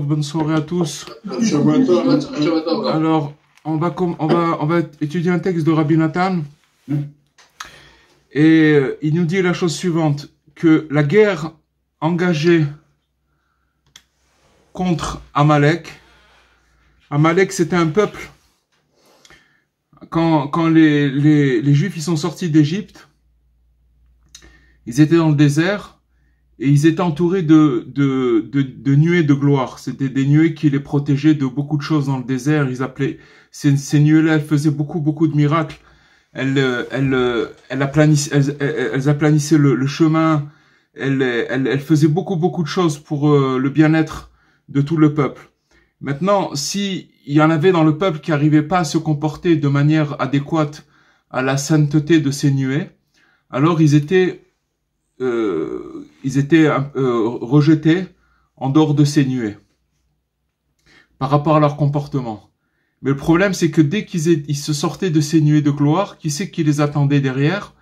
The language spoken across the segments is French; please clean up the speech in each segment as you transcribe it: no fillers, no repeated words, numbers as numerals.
Bonne soirée à tous. Alors, on va étudier un texte de Rabbi Nathan. Et il nous dit la chose suivante, que la guerre engagée contre Amalek, Amalek c'était un peuple, quand les Juifs ils sont sortis d'Égypte, ils étaient dans le désert, et ils étaient entourés de nuées de gloire. C'était des nuées qui les protégeaient de beaucoup de choses dans le désert. Ils appelaient, ces nuées-là, elles faisaient beaucoup de miracles. Elles aplanissaient le chemin. Elles faisaient beaucoup de choses pour le bien-être de tout le peuple. Maintenant, si il y en avait dans le peuple qui n'arrivaient pas à se comporter de manière adéquate à la sainteté de ces nuées, alors ils étaient rejetés en dehors de ces nuées par rapport à leur comportement. Mais le problème, c'est que dès qu'ils se sortaient de ces nuées de gloire, qui c'est qui les attendait derrière?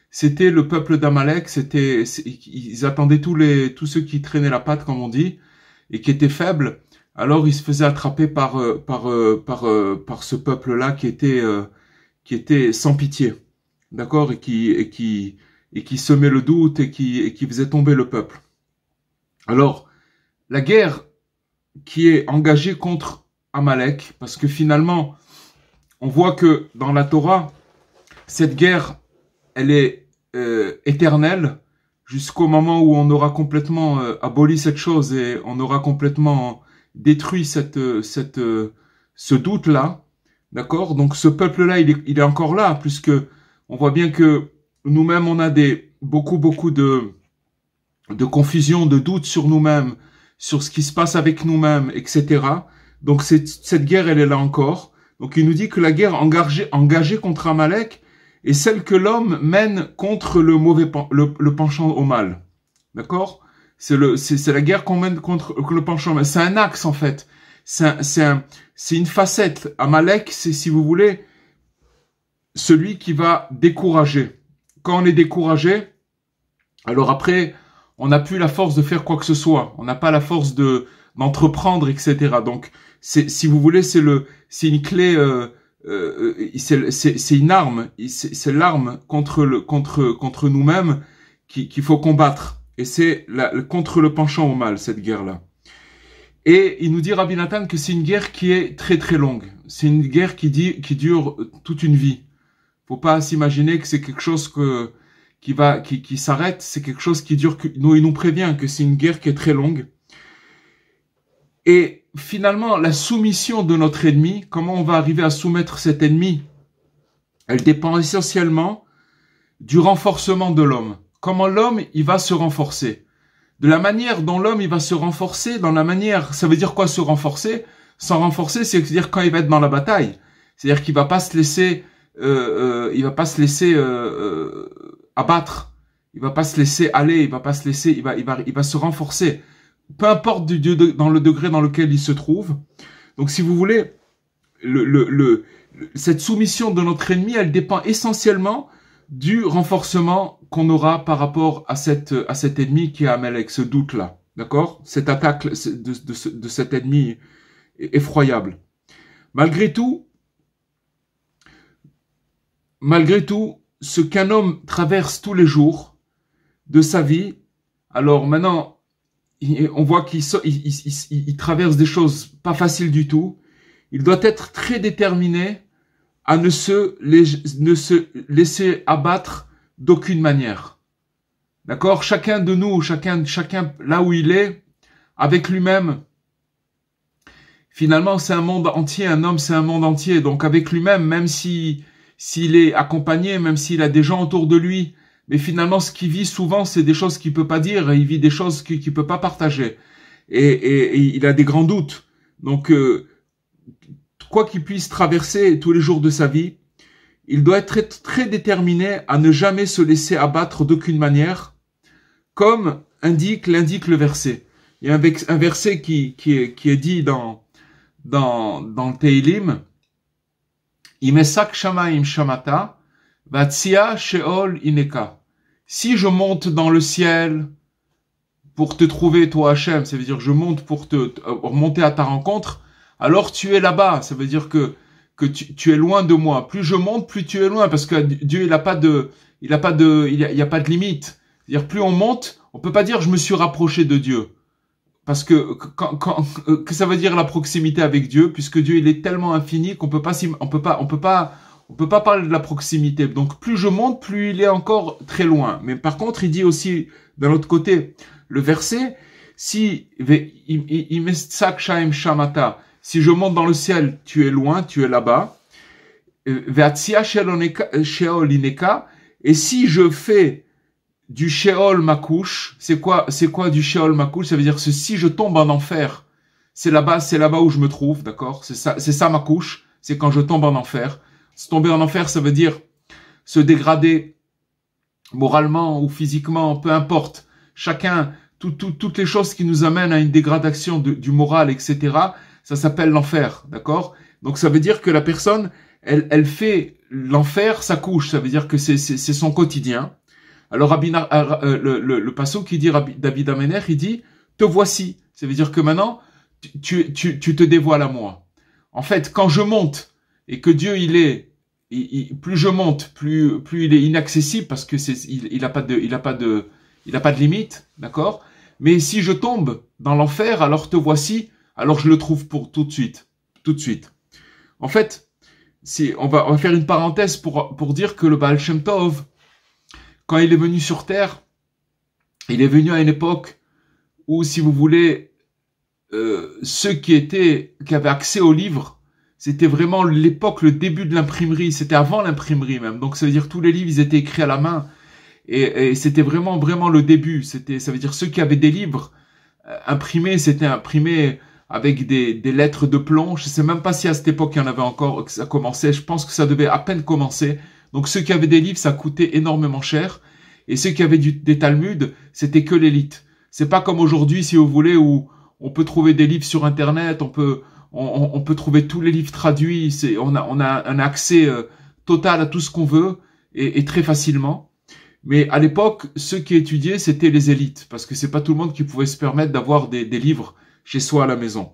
C'était le peuple d'Amalek. Ils attendaient tous ceux qui traînaient la patte, comme on dit, et qui étaient faibles. Alors ils se faisaient attraper par ce peuple-là qui était sans pitié, d'accord, et qui semait le doute et qui faisait tomber le peuple. Alors, la guerre qui est engagée contre Amalek, parce que finalement, on voit que dans la Torah, cette guerre, elle est éternelle jusqu'au moment où on aura complètement aboli cette chose et on aura complètement détruit ce doute-là, d'accord? Donc ce peuple-là, il est encore là, puisque on voit bien que nous-mêmes, on a beaucoup de confusion, de doutes sur nous-mêmes, sur ce qui se passe avec nous-mêmes, etc. Donc cette guerre, elle est là encore. Donc il nous dit que la guerre engagée contre Amalek est celle que l'homme mène contre le penchant au mal. D'accord? C'est la guerre qu'on mène contre le penchant au mal. C'est un axe, en fait. C'est une facette. Amalek, c'est, si vous voulez, celui qui va décourager. Quand on est découragé, alors après, on n'a plus la force de faire quoi que ce soit. On n'a pas la force d'entreprendre, etc. Donc, si vous voulez, c'est une clé, c'est une arme. C'est l'arme contre nous-mêmes qu'il faut combattre. Et c'est contre le penchant au mal, cette guerre-là. Et il nous dit, Rabbi Nathan, que c'est une guerre qui est très très longue. C'est une guerre qui dure toute une vie. Faut pas s'imaginer que c'est quelque chose qui s'arrête. C'est quelque chose qui dure. Il nous prévient que c'est une guerre qui est très longue. Et finalement, la soumission de notre ennemi, comment on va arriver à soumettre cet ennemi, elle dépend essentiellement du renforcement de l'homme. Comment l'homme, il va se renforcer. De la manière dont l'homme, il va se renforcer, ça veut dire quoi se renforcer? S'en renforcer, c'est-à-dire quand il va être dans la bataille. C'est-à-dire qu'il va pas se laisser, abattre. Il va pas se laisser aller, il va se renforcer. Peu importe dans le degré dans lequel il se trouve. Donc, si vous voulez, cette soumission de notre ennemi, elle dépend essentiellement du renforcement qu'on aura par rapport à cet ennemi qui est Amalek, ce doute-là. D'accord? Cette attaque de cet ennemi effroyable. Malgré tout, ce qu'un homme traverse tous les jours de sa vie, alors maintenant, on voit qu'il traverse des choses pas faciles du tout. Il doit être très déterminé à ne se laisser abattre d'aucune manière. D'accord? Chacun de nous, chacun là où il est, avec lui-même, finalement c'est un monde entier, un homme c'est un monde entier. Donc avec lui-même, même s'il est accompagné, même s'il a des gens autour de lui, mais finalement, ce qu'il vit souvent, c'est des choses qu'il peut pas dire. Il vit des choses qu'il peut pas partager. Et il a des grands doutes. Donc, quoi qu'il puisse traverser tous les jours de sa vie, il doit être très, très déterminé à ne jamais se laisser abattre d'aucune manière, comme l'indique le verset. Il y a un verset qui est dit dans le Teilim, Imesak shamaim shamata, Vatsia sheol ineka. Si je monte dans le ciel pour te trouver, toi Hachem, ça veut dire je monte pour remonter à ta rencontre, alors tu es là-bas. Ça veut dire que tu es loin de moi. Plus je monte, plus tu es loin, parce que Dieu, il y a pas de limite. C'est-à-dire plus on monte, on peut pas dire je me suis rapproché de Dieu. Parce que que ça veut dire la proximité avec Dieu, puisque Dieu, il est tellement infini qu'on peut pas parler de la proximité. Donc, plus je monte, plus il est encore très loin. Mais par contre, il dit aussi, d'un autre côté, le verset, si je monte dans le ciel, tu es loin, tu es là-bas. Et si je fais du Sheol ma couche, c'est quoi du Sheol ma couche? Ça veut dire que si je tombe en enfer, c'est là-bas où je me trouve, d'accord? C'est ça ma couche, c'est quand je tombe en enfer. Se tomber en enfer, ça veut dire se dégrader moralement ou physiquement, peu importe. Chacun, toutes les choses qui nous amènent à une dégradation du moral, etc., ça s'appelle l'enfer, d'accord? Donc ça veut dire que la personne, elle fait l'enfer sa couche, ça veut dire que c'est son quotidien. Alors le passage qui dit David Amener, il dit te voici, ça veut dire que maintenant tu te dévoiles à moi. En fait, quand je monte et que Dieu plus je monte, plus il est inaccessible parce que il a pas de limite, d'accord? Mais si je tombe dans l'enfer, alors te voici, alors je le trouve pour tout de suite. En fait, on va faire une parenthèse pour dire que le Baal Shem Tov, quand il est venu sur terre, il est venu à une époque où, si vous voulez, ceux qui avaient accès aux livres, c'était vraiment l'époque, le début de l'imprimerie, c'était avant l'imprimerie même. Donc ça veut dire que tous les livres, ils étaient écrits à la main. Et c'était vraiment le début. Ça veut dire ceux qui avaient des livres imprimés, c'était imprimé avec des lettres de plomb. Je sais même pas si à cette époque il y en avait encore, que ça commençait. Je pense que ça devait à peine commencer. Donc ceux qui avaient des livres, ça coûtait énormément cher. Et ceux qui avaient des Talmuds, c'était que l'élite. C'est pas comme aujourd'hui, si vous voulez, où on peut trouver des livres sur Internet, on peut trouver tous les livres traduits. On a un accès total à tout ce qu'on veut et très facilement. Mais à l'époque, ceux qui étudiaient, c'était les élites, parce que c'est pas tout le monde qui pouvait se permettre d'avoir des livres chez soi à la maison.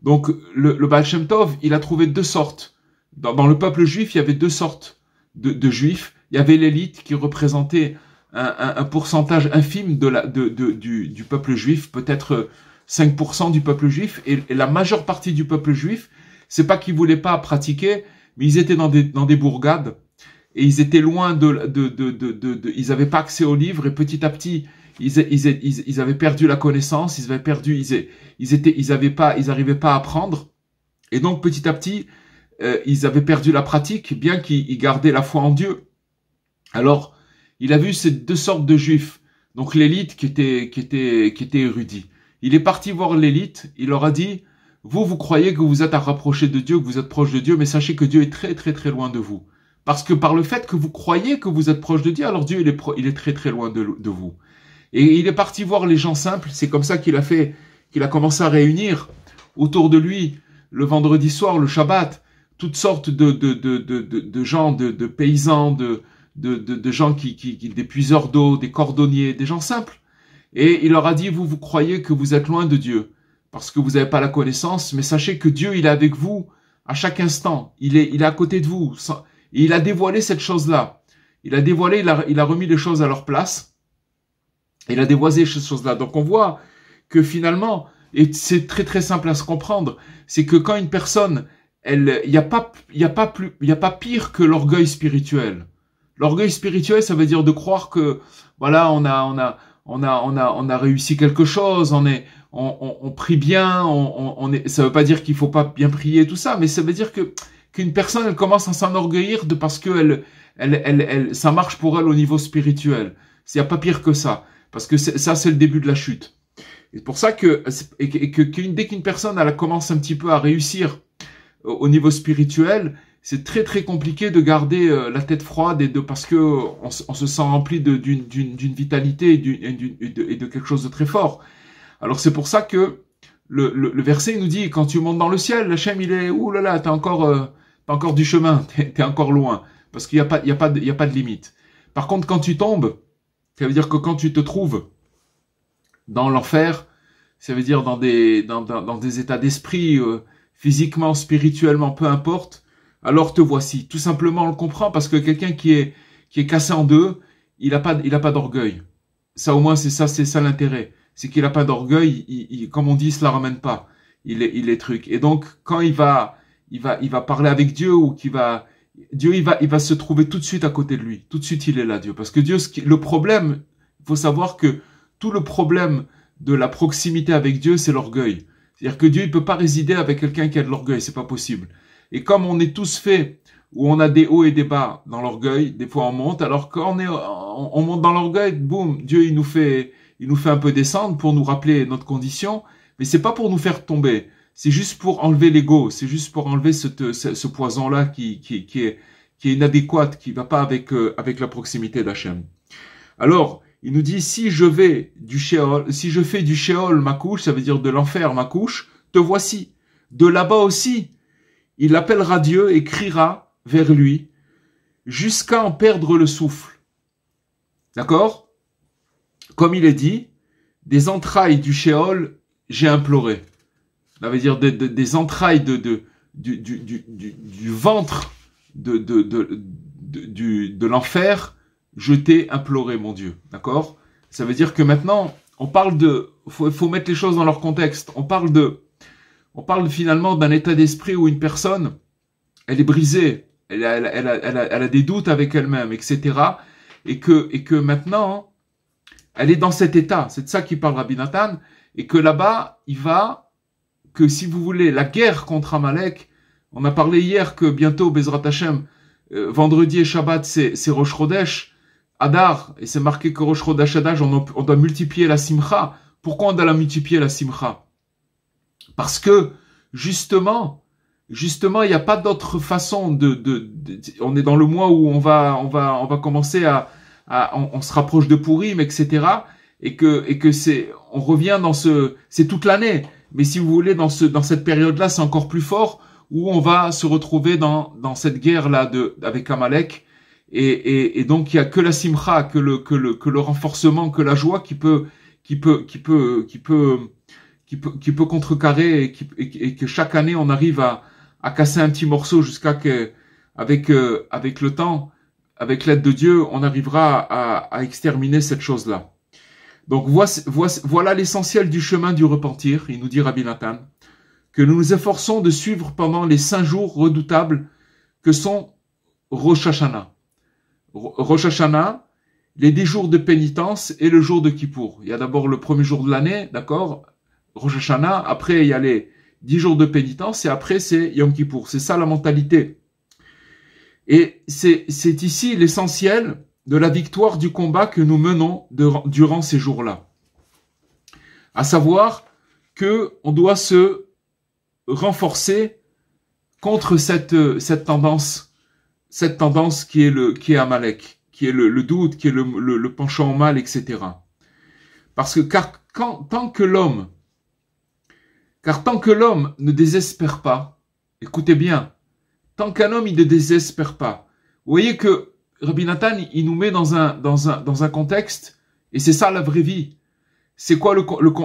Donc le Baal Shem Tov, il a trouvé deux sortes. Dans le peuple juif, il y avait deux sortes de juifs. Il y avait l'élite qui représentait un pourcentage infime du peuple juif, peut-être 5% du peuple juif, et la majeure partie du peuple juif, c'est pas qu'ils voulaient pas pratiquer, mais ils étaient dans des bourgades, et ils étaient loin ils avaient pas accès aux livres, et petit à petit, ils avaient perdu la connaissance, ils arrivaient pas à apprendre, et donc petit à petit, ils avaient perdu la pratique, bien qu'ils gardaient la foi en Dieu. Alors, il a vu ces deux sortes de juifs, donc l'élite qui était érudit. Il est parti voir l'élite, il leur a dit, vous croyez que vous êtes à rapprocher de Dieu, que vous êtes proche de Dieu, mais sachez que Dieu est très très très loin de vous. Parce que par le fait que vous croyez que vous êtes proche de Dieu, alors Dieu il est très très loin de vous. Et il est parti voir les gens simples, c'est comme ça qu'il a commencé à réunir autour de lui, le vendredi soir, le Shabbat, toutes sortes de gens, de paysans, de gens des puiseurs d'eau, des cordonniers, des gens simples. Et il leur a dit, vous croyez que vous êtes loin de Dieu, parce que vous n'avez pas la connaissance, mais sachez que Dieu, il est avec vous à chaque instant. Il est à côté de vous. Et il a dévoilé cette chose-là. Il a remis les choses à leur place. Il a dévoilé cette chose-là. Donc on voit que finalement, et c'est très très simple à se comprendre, c'est que quand une personne, il y a pas pire que l'orgueil spirituel. L'orgueil spirituel, ça veut dire de croire que, voilà, on a réussi quelque chose, on prie bien, ça veut pas dire qu'il faut pas bien prier, tout ça, mais ça veut dire qu'une personne, elle commence à s'enorgueillir parce que ça marche pour elle au niveau spirituel. Il n'y a pas pire que ça. Parce que ça, c'est le début de la chute. Et c'est pour ça dès qu'une personne, elle commence un petit peu à réussir au niveau spirituel, c'est très très compliqué de garder la tête froide parce que on se sent rempli d'une vitalité et de quelque chose de très fort. Alors c'est pour ça que le verset nous dit, quand tu montes dans le ciel, Hachem il est, ouh là là, t'as encore du chemin, t'es encore loin, parce qu'il y a pas de limite. Par contre, quand tu tombes, ça veut dire que quand tu te trouves dans l'enfer, ça veut dire dans des états d'esprit, physiquement, spirituellement, peu importe, alors te voici. Tout simplement, on le comprend parce que quelqu'un qui est cassé en deux, il a pas d'orgueil. Ça au moins c'est ça l'intérêt. C'est qu'il a pas d'orgueil, comme on dit, il se la ramène pas. Il est truc. Et donc quand il va parler avec Dieu ou il va se trouver tout de suite à côté de lui. Tout de suite il est là, Dieu. Parce que Dieu, le problème, il faut savoir que tout le problème de la proximité avec Dieu, c'est l'orgueil. C'est-à-dire que Dieu, il peut pas résider avec quelqu'un qui a de l'orgueil, c'est pas possible. Et comme on est tous faits, où on a des hauts et des bas dans l'orgueil, des fois on monte, alors quand on monte dans l'orgueil, boum, Dieu il nous fait un peu descendre pour nous rappeler notre condition, mais c'est pas pour nous faire tomber, c'est juste pour enlever l'ego, c'est juste pour enlever ce poison-là qui est inadéquat, qui va pas avec la proximité d'Hachem. Alors, il nous dit, si je fais du Sheol ma couche, ça veut dire de l'enfer ma couche, te voici. De là-bas aussi, il appellera Dieu et criera vers lui jusqu'à en perdre le souffle. D'accord? Comme il est dit, des entrailles du Sheol, j'ai imploré. Ça veut dire des entrailles du ventre de l'enfer, je t'ai imploré, mon Dieu. D'accord? Ça veut dire que maintenant, on parle faut mettre les choses dans leur contexte. On parle finalement d'un état d'esprit où une personne, elle est brisée, elle a des doutes avec elle-même, etc. Et que maintenant, elle est dans cet état. C'est de ça qu'il parle Rabbi Nathan. Et que là-bas, il va que si vous voulez, la guerre contre Amalek, on a parlé hier que bientôt, Bezrat Hashem, vendredi et Shabbat, c'est Rosh Chodesh, Adar, et c'est marqué que Rosh Chodesh Adar, on doit multiplier la Simcha. Pourquoi on doit la multiplier la Simcha? Parce que, justement, il n'y a pas d'autre façon on est dans le mois où on va commencer on se rapproche de Purim, etc. Et que on revient c'est toute l'année. Mais si vous voulez, dans cette période-là, c'est encore plus fort, où on va se retrouver dans cette guerre-là avec Amalek. Et donc, il y a que la simcha, que le renforcement, que la joie qui peut contrecarrer et que chaque année, on arrive à casser un petit morceau jusqu'à que, avec le temps, avec l'aide de Dieu, on arrivera à exterminer cette chose-là. Donc voilà l'essentiel du chemin du repentir, il nous dit Rabbi Nathan, que nous nous efforçons de suivre pendant les 5 jours redoutables que sont Rosh Hashanah. Rosh Hashanah, les 10 jours de pénitence et le jour de Kippour. Il y a d'abord le premier jour de l'année, d'accord, Rosh Hashanah, après il y a les 10 jours de pénitence et après c'est Yom Kippour. C'est ça la mentalité. Et c'est ici l'essentiel de la victoire du combat que nous menons durant ces jours-là. À savoir que on doit se renforcer contre cette tendance qui est Amalek, qui est le doute, qui est le penchant au mal, etc. Parce que tant que l'homme ne désespère pas, écoutez bien, tant qu'un homme il ne désespère pas, vous voyez que Rabbi Nathan, il nous met dans un contexte, et c'est ça la vraie vie. C'est quoi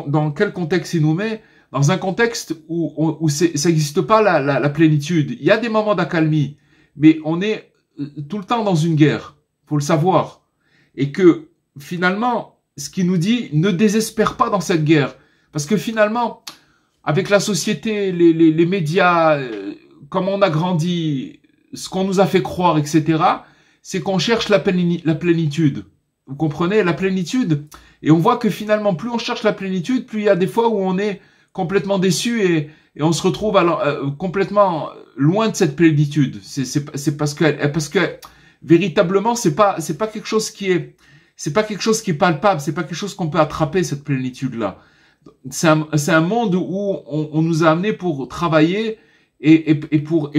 dans quel contexte il nous met? Dans un contexte où ça n'existe pas la plénitude. Il y a des moments d'accalmie, mais on est tout le temps dans une guerre. Faut le savoir. Et que, finalement, ce qu'il nous dit, ne désespère pas dans cette guerre. Parce que finalement, avec la société, les médias, comment on a grandi, ce qu'on nous a fait croire, etc., c'est qu'on cherche la plénitude. Vous comprenez? La plénitude. Et on voit que finalement, plus on cherche la plénitude, plus il y a des fois où on est complètement déçu et on se retrouve complètement loin de cette plénitude. C'est parce que véritablement, c'est pas quelque chose qui est palpable, c'est pas quelque chose qu'on peut attraper, cette plénitude-là. C'est un monde où on nous a amenés pour travailler et pour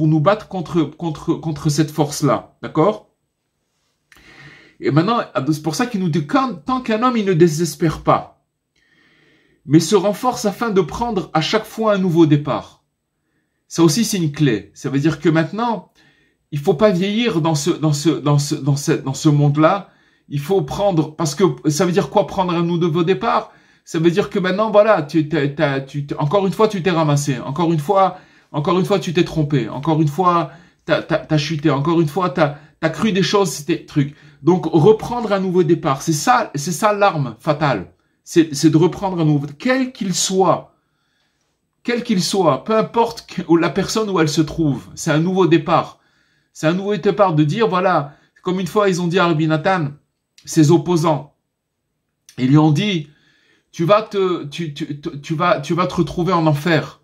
nous battre contre cette force-là. D'accord? Et maintenant, c'est pour ça qu'il nous dit, tant qu'un homme, il ne désespère pas, mais se renforce afin de prendre à chaque fois un nouveau départ. Ça aussi, c'est une clé. Ça veut dire que maintenant, il faut pas vieillir dans ce monde-là. Il faut prendre, parce que ça veut dire quoi, prendre un nouveau départ? Ça veut dire que maintenant, voilà, encore une fois, tu t'es ramassé. Encore une fois, tu t'es trompé. Encore une fois, t'as chuté. Encore une fois, t'as cru des choses, c'était truc. Donc, reprendre un nouveau départ. C'est ça l'arme fatale. C'est de reprendre un nouveau, quel qu'il soit, peu importe la personne où elle se trouve. C'est un nouveau départ. C'est un nouveau départ de dire, voilà, comme une fois, ils ont dit à Rabbi Nathan, ses opposants. Ils lui ont dit, tu vas te retrouver en enfer.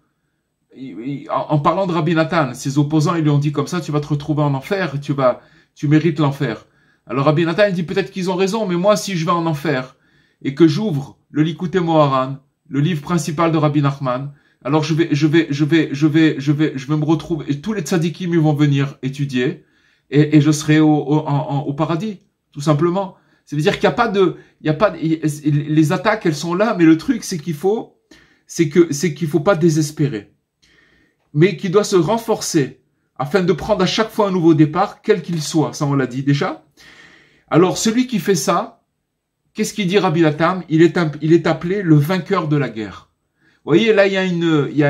En parlant de Rabbi Nathan, ses opposants, ils lui ont dit comme ça, tu vas te retrouver en enfer, tu mérites l'enfer. Alors Rabbi Nathan, il dit peut-être qu'ils ont raison, mais moi, si je vais en enfer, et que j'ouvre le Likutei Moharan, le livre principal de Rabbi Nachman, alors je vais me retrouver, et tous les tzadikim ils vont venir étudier, et je serai au paradis, tout simplement. Ça veut dire qu'il n'y a pas les attaques, elles sont là, mais le truc, c'est qu'il faut pas désespérer. Mais qu'il doit se renforcer, afin de prendre à chaque fois un nouveau départ, quel qu'il soit. Ça, on l'a dit déjà. Alors, celui qui fait ça, qu'est-ce qu'il dit Rabbi Nathan? Il est appelé le vainqueur de la guerre. Vous voyez, là, il y a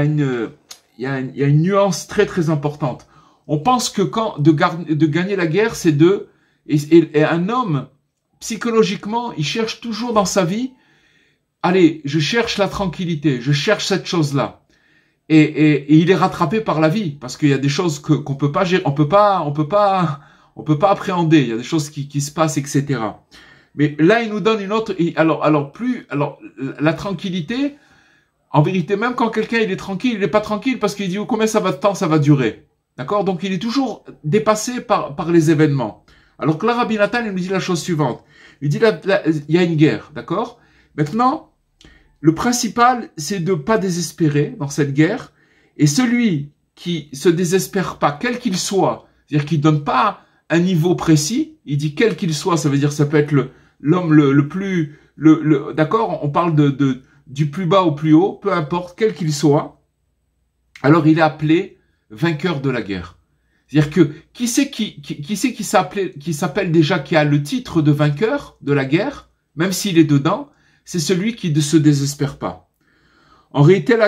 une nuance très, très importante. On pense que de gagner la guerre, c'est et un homme, psychologiquement, il cherche toujours dans sa vie, allez, je cherche la tranquillité, je cherche cette chose-là. Et il est rattrapé par la vie, parce qu'il y a des choses qu'on peut pas gérer, on peut pas appréhender, il y a des choses qui se passent, etc. Mais là, il nous donne une autre, alors, la tranquillité, En vérité, même quand quelqu'un il est tranquille, il n'est pas tranquille parce qu'il dit combien ça va de temps ça va durer. D'accord? Donc il est toujours dépassé par les événements. Alors que là, Rabbi Nathan, il nous dit la chose suivante. Il dit il y a une guerre, d'accord? Maintenant, le principal, c'est de ne pas désespérer dans cette guerre. Et celui qui se désespère pas, quel qu'il soit, c'est-à-dire qu'il donne pas un niveau précis, il dit quel qu'il soit, ça veut dire ça peut être l'homme le plus, d'accord? On parle du plus bas au plus haut, peu importe, quel qu'il soit. Alors il est appelé vainqueur de la guerre. C'est-à-dire que qui c'est qui s'appelle déjà, qui a le titre de vainqueur de la guerre, même s'il est dedans, c'est celui qui ne se désespère pas. En réalité,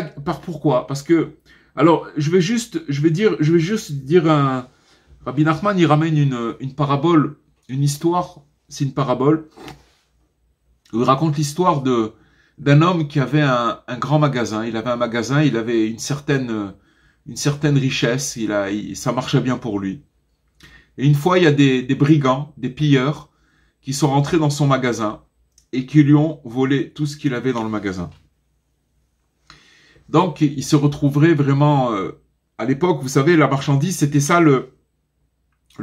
pourquoi? Parce que, alors, je vais juste dire Rabbi Nachman, il ramène une parabole, une histoire, c'est une parabole, où il raconte l'histoire d'un homme qui avait un grand magasin. Il avait un magasin, il avait une certaine richesse, ça marchait bien pour lui. Et une fois, il y a des brigands, des pilleurs, qui sont rentrés dans son magasin et qui lui ont volé tout ce qu'il avait dans le magasin. Donc, il se retrouverait vraiment, à l'époque, vous savez, la marchandise, c'était ça le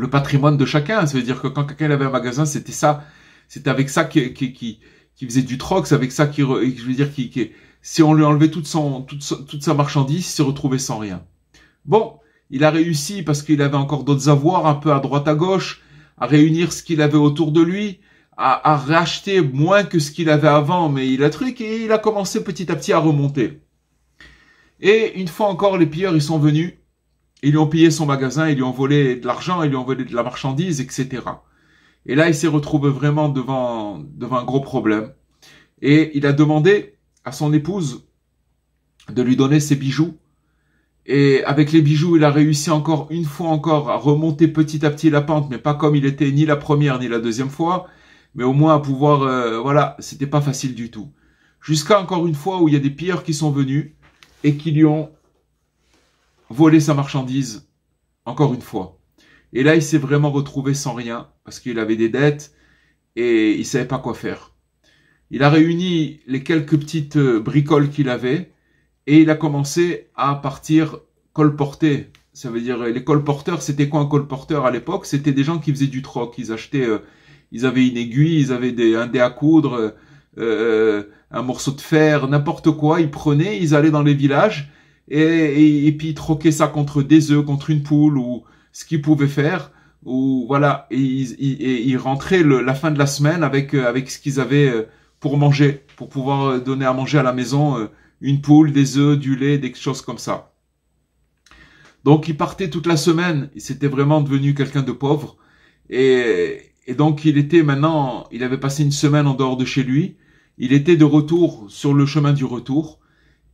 patrimoine de chacun. Ça veut dire que quand quelqu'un avait un magasin, c'était avec ça qui faisait du troc, c'est avec ça si on lui enlevait toute sa marchandise, il se retrouvait sans rien. Bon, il a réussi parce qu'il avait encore d'autres avoirs, un peu à droite à gauche, à réunir ce qu'il avait autour de lui, à racheter moins que ce qu'il avait avant, mais il a commencé petit à petit à remonter. Et une fois encore, les pilleurs, ils sont venus, ils lui ont pillé son magasin, ils lui ont volé de l'argent, ils lui ont volé de la marchandise, etc. Et là, il s'est retrouvé vraiment devant un gros problème. Et il a demandé à son épouse de lui donner ses bijoux. Et avec les bijoux, il a réussi une fois encore à remonter petit à petit la pente, mais pas comme il était ni la première ni la deuxième fois, mais au moins à pouvoir, voilà, c'était pas facile du tout. Jusqu'à encore une fois où il y a des pilleurs qui sont venus et qui lui ont volé sa marchandise, encore une fois. Et là, il s'est vraiment retrouvé sans rien, parce qu'il avait des dettes, et il savait pas quoi faire. Il a réuni les quelques petites bricoles qu'il avait, et il a commencé à partir colporter. Ça veut dire, les colporteurs, c'était quoi un colporteur à l'époque? C'était des gens qui faisaient du troc. Ils achetaient, ils avaient une aiguille, ils avaient un dé à coudre, un morceau de fer, n'importe quoi. Ils prenaient, ils allaient dans les villages, et puis ils troquaient ça contre des œufs, contre une poule, ou ce qu'ils pouvaient faire, ou voilà. Et ils rentraient la fin de la semaine avec ce qu'ils avaient pour manger, pour pouvoir donner à manger à la maison, une poule, des œufs, du lait, des choses comme ça. Donc il partait toute la semaine, il s'était vraiment devenu quelqu'un de pauvre, et donc il avait passé une semaine en dehors de chez lui, il était de retour sur le chemin du retour,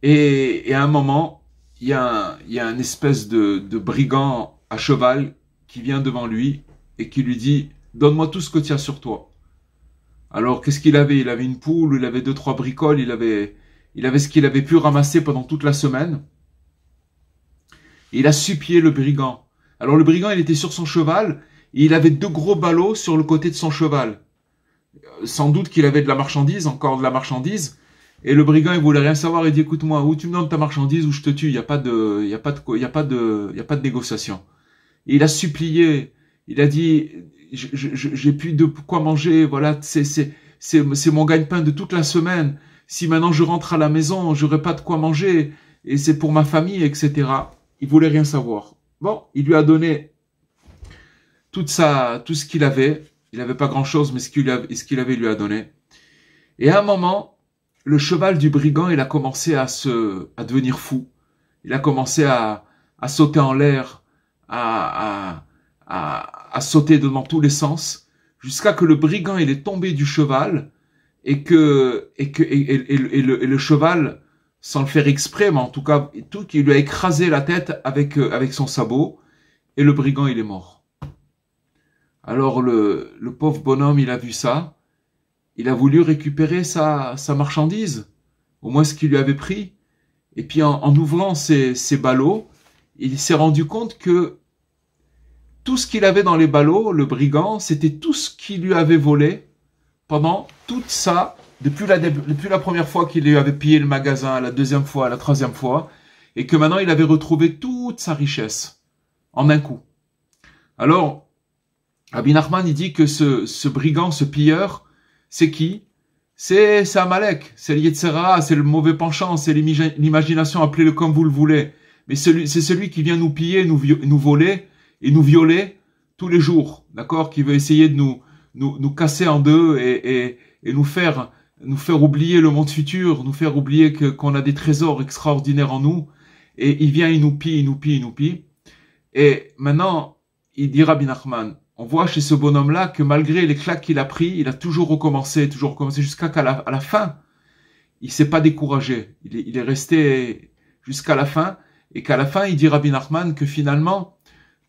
et à un moment, il y a un espèce de brigand à cheval qui vient devant lui et qui lui dit « Donne-moi tout ce que tu as sur toi ». Alors qu'est-ce qu'il avait? Il avait une poule, il avait 2-3 bricoles, il avait ce qu'il avait pu ramasser pendant toute la semaine. Et il a supplié le brigand. Alors le brigand, il était sur son cheval, et il avait 2 gros ballots sur le côté de son cheval. Sans doute qu'il avait de la marchandise, encore de la marchandise. Et le brigand, il voulait rien savoir, il dit, écoute-moi, où tu me donnes ta marchandise, ou je te tue, il n'y a pas de négociation. Et il a supplié, il a dit, j'ai plus de quoi manger, voilà, c'est mon gagne-pain de toute la semaine. Si maintenant je rentre à la maison, j'aurai pas de quoi manger, et c'est pour ma famille, etc. Il voulait rien savoir. Bon, il lui a donné tout ce qu'il avait. Il avait pas grand-chose, mais ce qu'il avait, il lui a donné. Et à un moment, le cheval du brigand, il a commencé à devenir fou. Il a commencé à sauter en l'air, à sauter dans tous les sens, jusqu'à que le brigand, il est tombé du cheval, et le cheval, sans le faire exprès, mais en tout cas, il lui a écrasé la tête avec son sabot, et le brigand, il est mort. Alors le pauvre bonhomme, il a vu ça, il a voulu récupérer sa marchandise, au moins ce qu'il lui avait pris, et puis en ouvrant ses ballots, il s'est rendu compte que tout ce qu'il avait dans les ballots, le brigand, c'était tout ce qu'il lui avait volé pendant toute sa depuis la première fois qu'il lui avait pillé le magasin, la deuxième fois, la troisième fois, et que maintenant il avait retrouvé toute sa richesse en un coup. Alors, Rabbi Nachman, il dit que ce brigand, ce pilleur, c'est qui? C'est Amalek, c'est le Yetzer Hara, c'est le mauvais penchant, c'est l'imagination, appelez-le comme vous le voulez. Mais c'est celui qui vient nous piller, nous voler et nous violer tous les jours, d'accord? Qui veut essayer de nous casser en deux et nous faire oublier le monde futur, nous faire oublier qu'on a des trésors extraordinaires en nous. Et il vient, il nous pille. Et maintenant, il dit Rabbi Nachman, on voit chez ce bonhomme-là que malgré les claques qu'il a pris, il a toujours recommencé jusqu'à qu'à la fin, il s'est pas découragé. Il est resté jusqu'à la fin, et qu'à la fin, il dit Rabbi Nachman que finalement,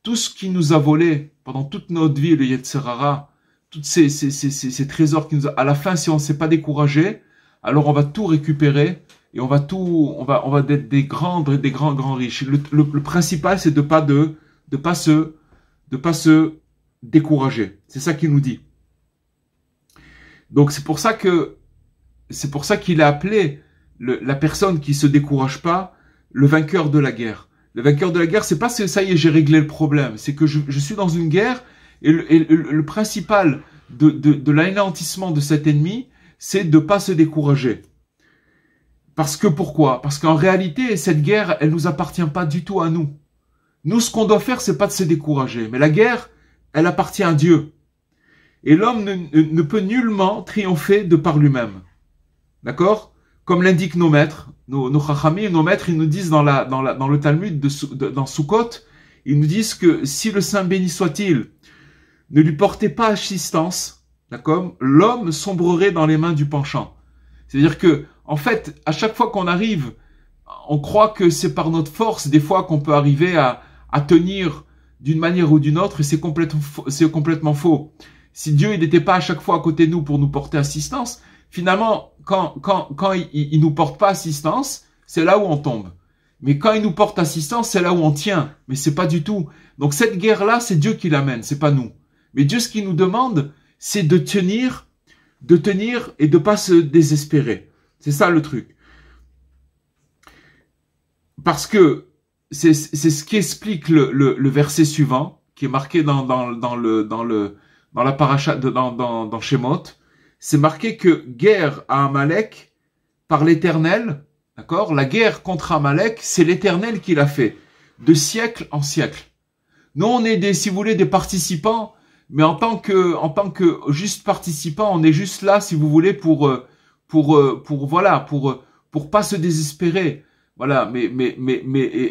tout ce qui nous a volé pendant toute notre vie, le Yetzer Hara, tous ces trésors qui nous a, à la fin, si on ne s'est pas découragé, alors on va tout récupérer, et on va être des grands riches. Le principal, c'est de pas se décourager. C'est ça qu'il nous dit. Donc c'est pour ça qu'il a appelé la personne qui se décourage pas le vainqueur de la guerre. Le vainqueur de la guerre, c'est pas que ça y est, j'ai réglé le problème. C'est que je suis dans une guerre et le principal de l'anéantissement de cet ennemi, c'est de pas se décourager. Pourquoi? Parce qu'en réalité, cette guerre, elle nous appartient pas du tout à nous. Nous, ce qu'on doit faire, c'est pas de se décourager. Mais la guerre, elle appartient à Dieu. Et l'homme ne peut nullement triompher de par lui-même. D'accord? Comme l'indiquent nos maîtres, nos chachamim, nos maîtres, ils nous disent dans le Talmud, dans Sukkot, ils nous disent que si le Saint béni soit-il ne lui portait pas assistance, d'accord, l'homme sombrerait dans les mains du penchant. C'est-à-dire que, en fait, à chaque fois qu'on arrive, on croit que c'est par notre force, des fois, qu'on peut arriver à tenir d'une manière ou d'une autre, et c'est complètement faux. Si Dieu, il n'était pas à chaque fois à côté de nous pour nous porter assistance, finalement, quand il nous porte pas assistance, c'est là où on tombe. Mais quand il nous porte assistance, c'est là où on tient. Mais c'est pas du tout. Donc cette guerre-là, c'est Dieu qui l'amène, c'est pas nous. Mais Dieu, ce qu'il nous demande, c'est de tenir et de pas se désespérer. C'est ça le truc. Parce que c'est ce qui explique le verset suivant, qui est marqué dans la paracha, dans Shemot. C'est marqué que guerre à Amalek par l'Éternel, d'accord? La guerre contre Amalek, c'est l'Éternel qui l'a fait, de siècle en siècle. Nous, on est si vous voulez, des participants, mais en tant que juste participants, on est juste là, si vous voulez, pour pas se désespérer. Voilà, mais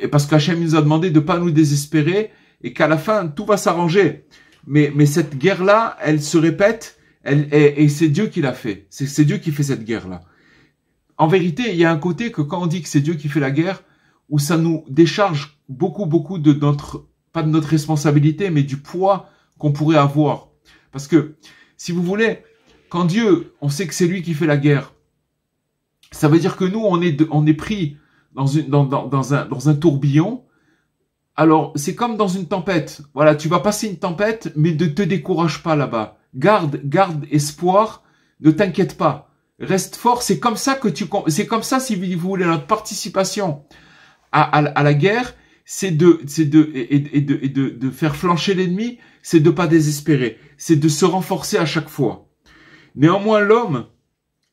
parce qu'Hachem nous a demandé de pas nous désespérer et qu'à la fin, tout va s'arranger. Mais cette guerre-là, elle se répète, et c'est Dieu qui l'a fait. C'est Dieu qui fait cette guerre-là. En vérité, il y a un côté que quand on dit que c'est Dieu qui fait la guerre, où ça nous décharge beaucoup de pas de notre responsabilité, mais du poids qu'on pourrait avoir. Parce que, si vous voulez, quand Dieu, on sait que c'est lui qui fait la guerre, ça veut dire que nous, on est pris dans un tourbillon. Alors, c'est comme dans une tempête. Voilà, tu vas passer une tempête, mais ne te décourage pas là-bas. Garde espoir, ne t'inquiète pas. Reste fort, c'est comme ça, si vous voulez, notre participation à la guerre, c'est de faire flancher l'ennemi, c'est de pas désespérer, c'est de se renforcer à chaque fois. Néanmoins, l'homme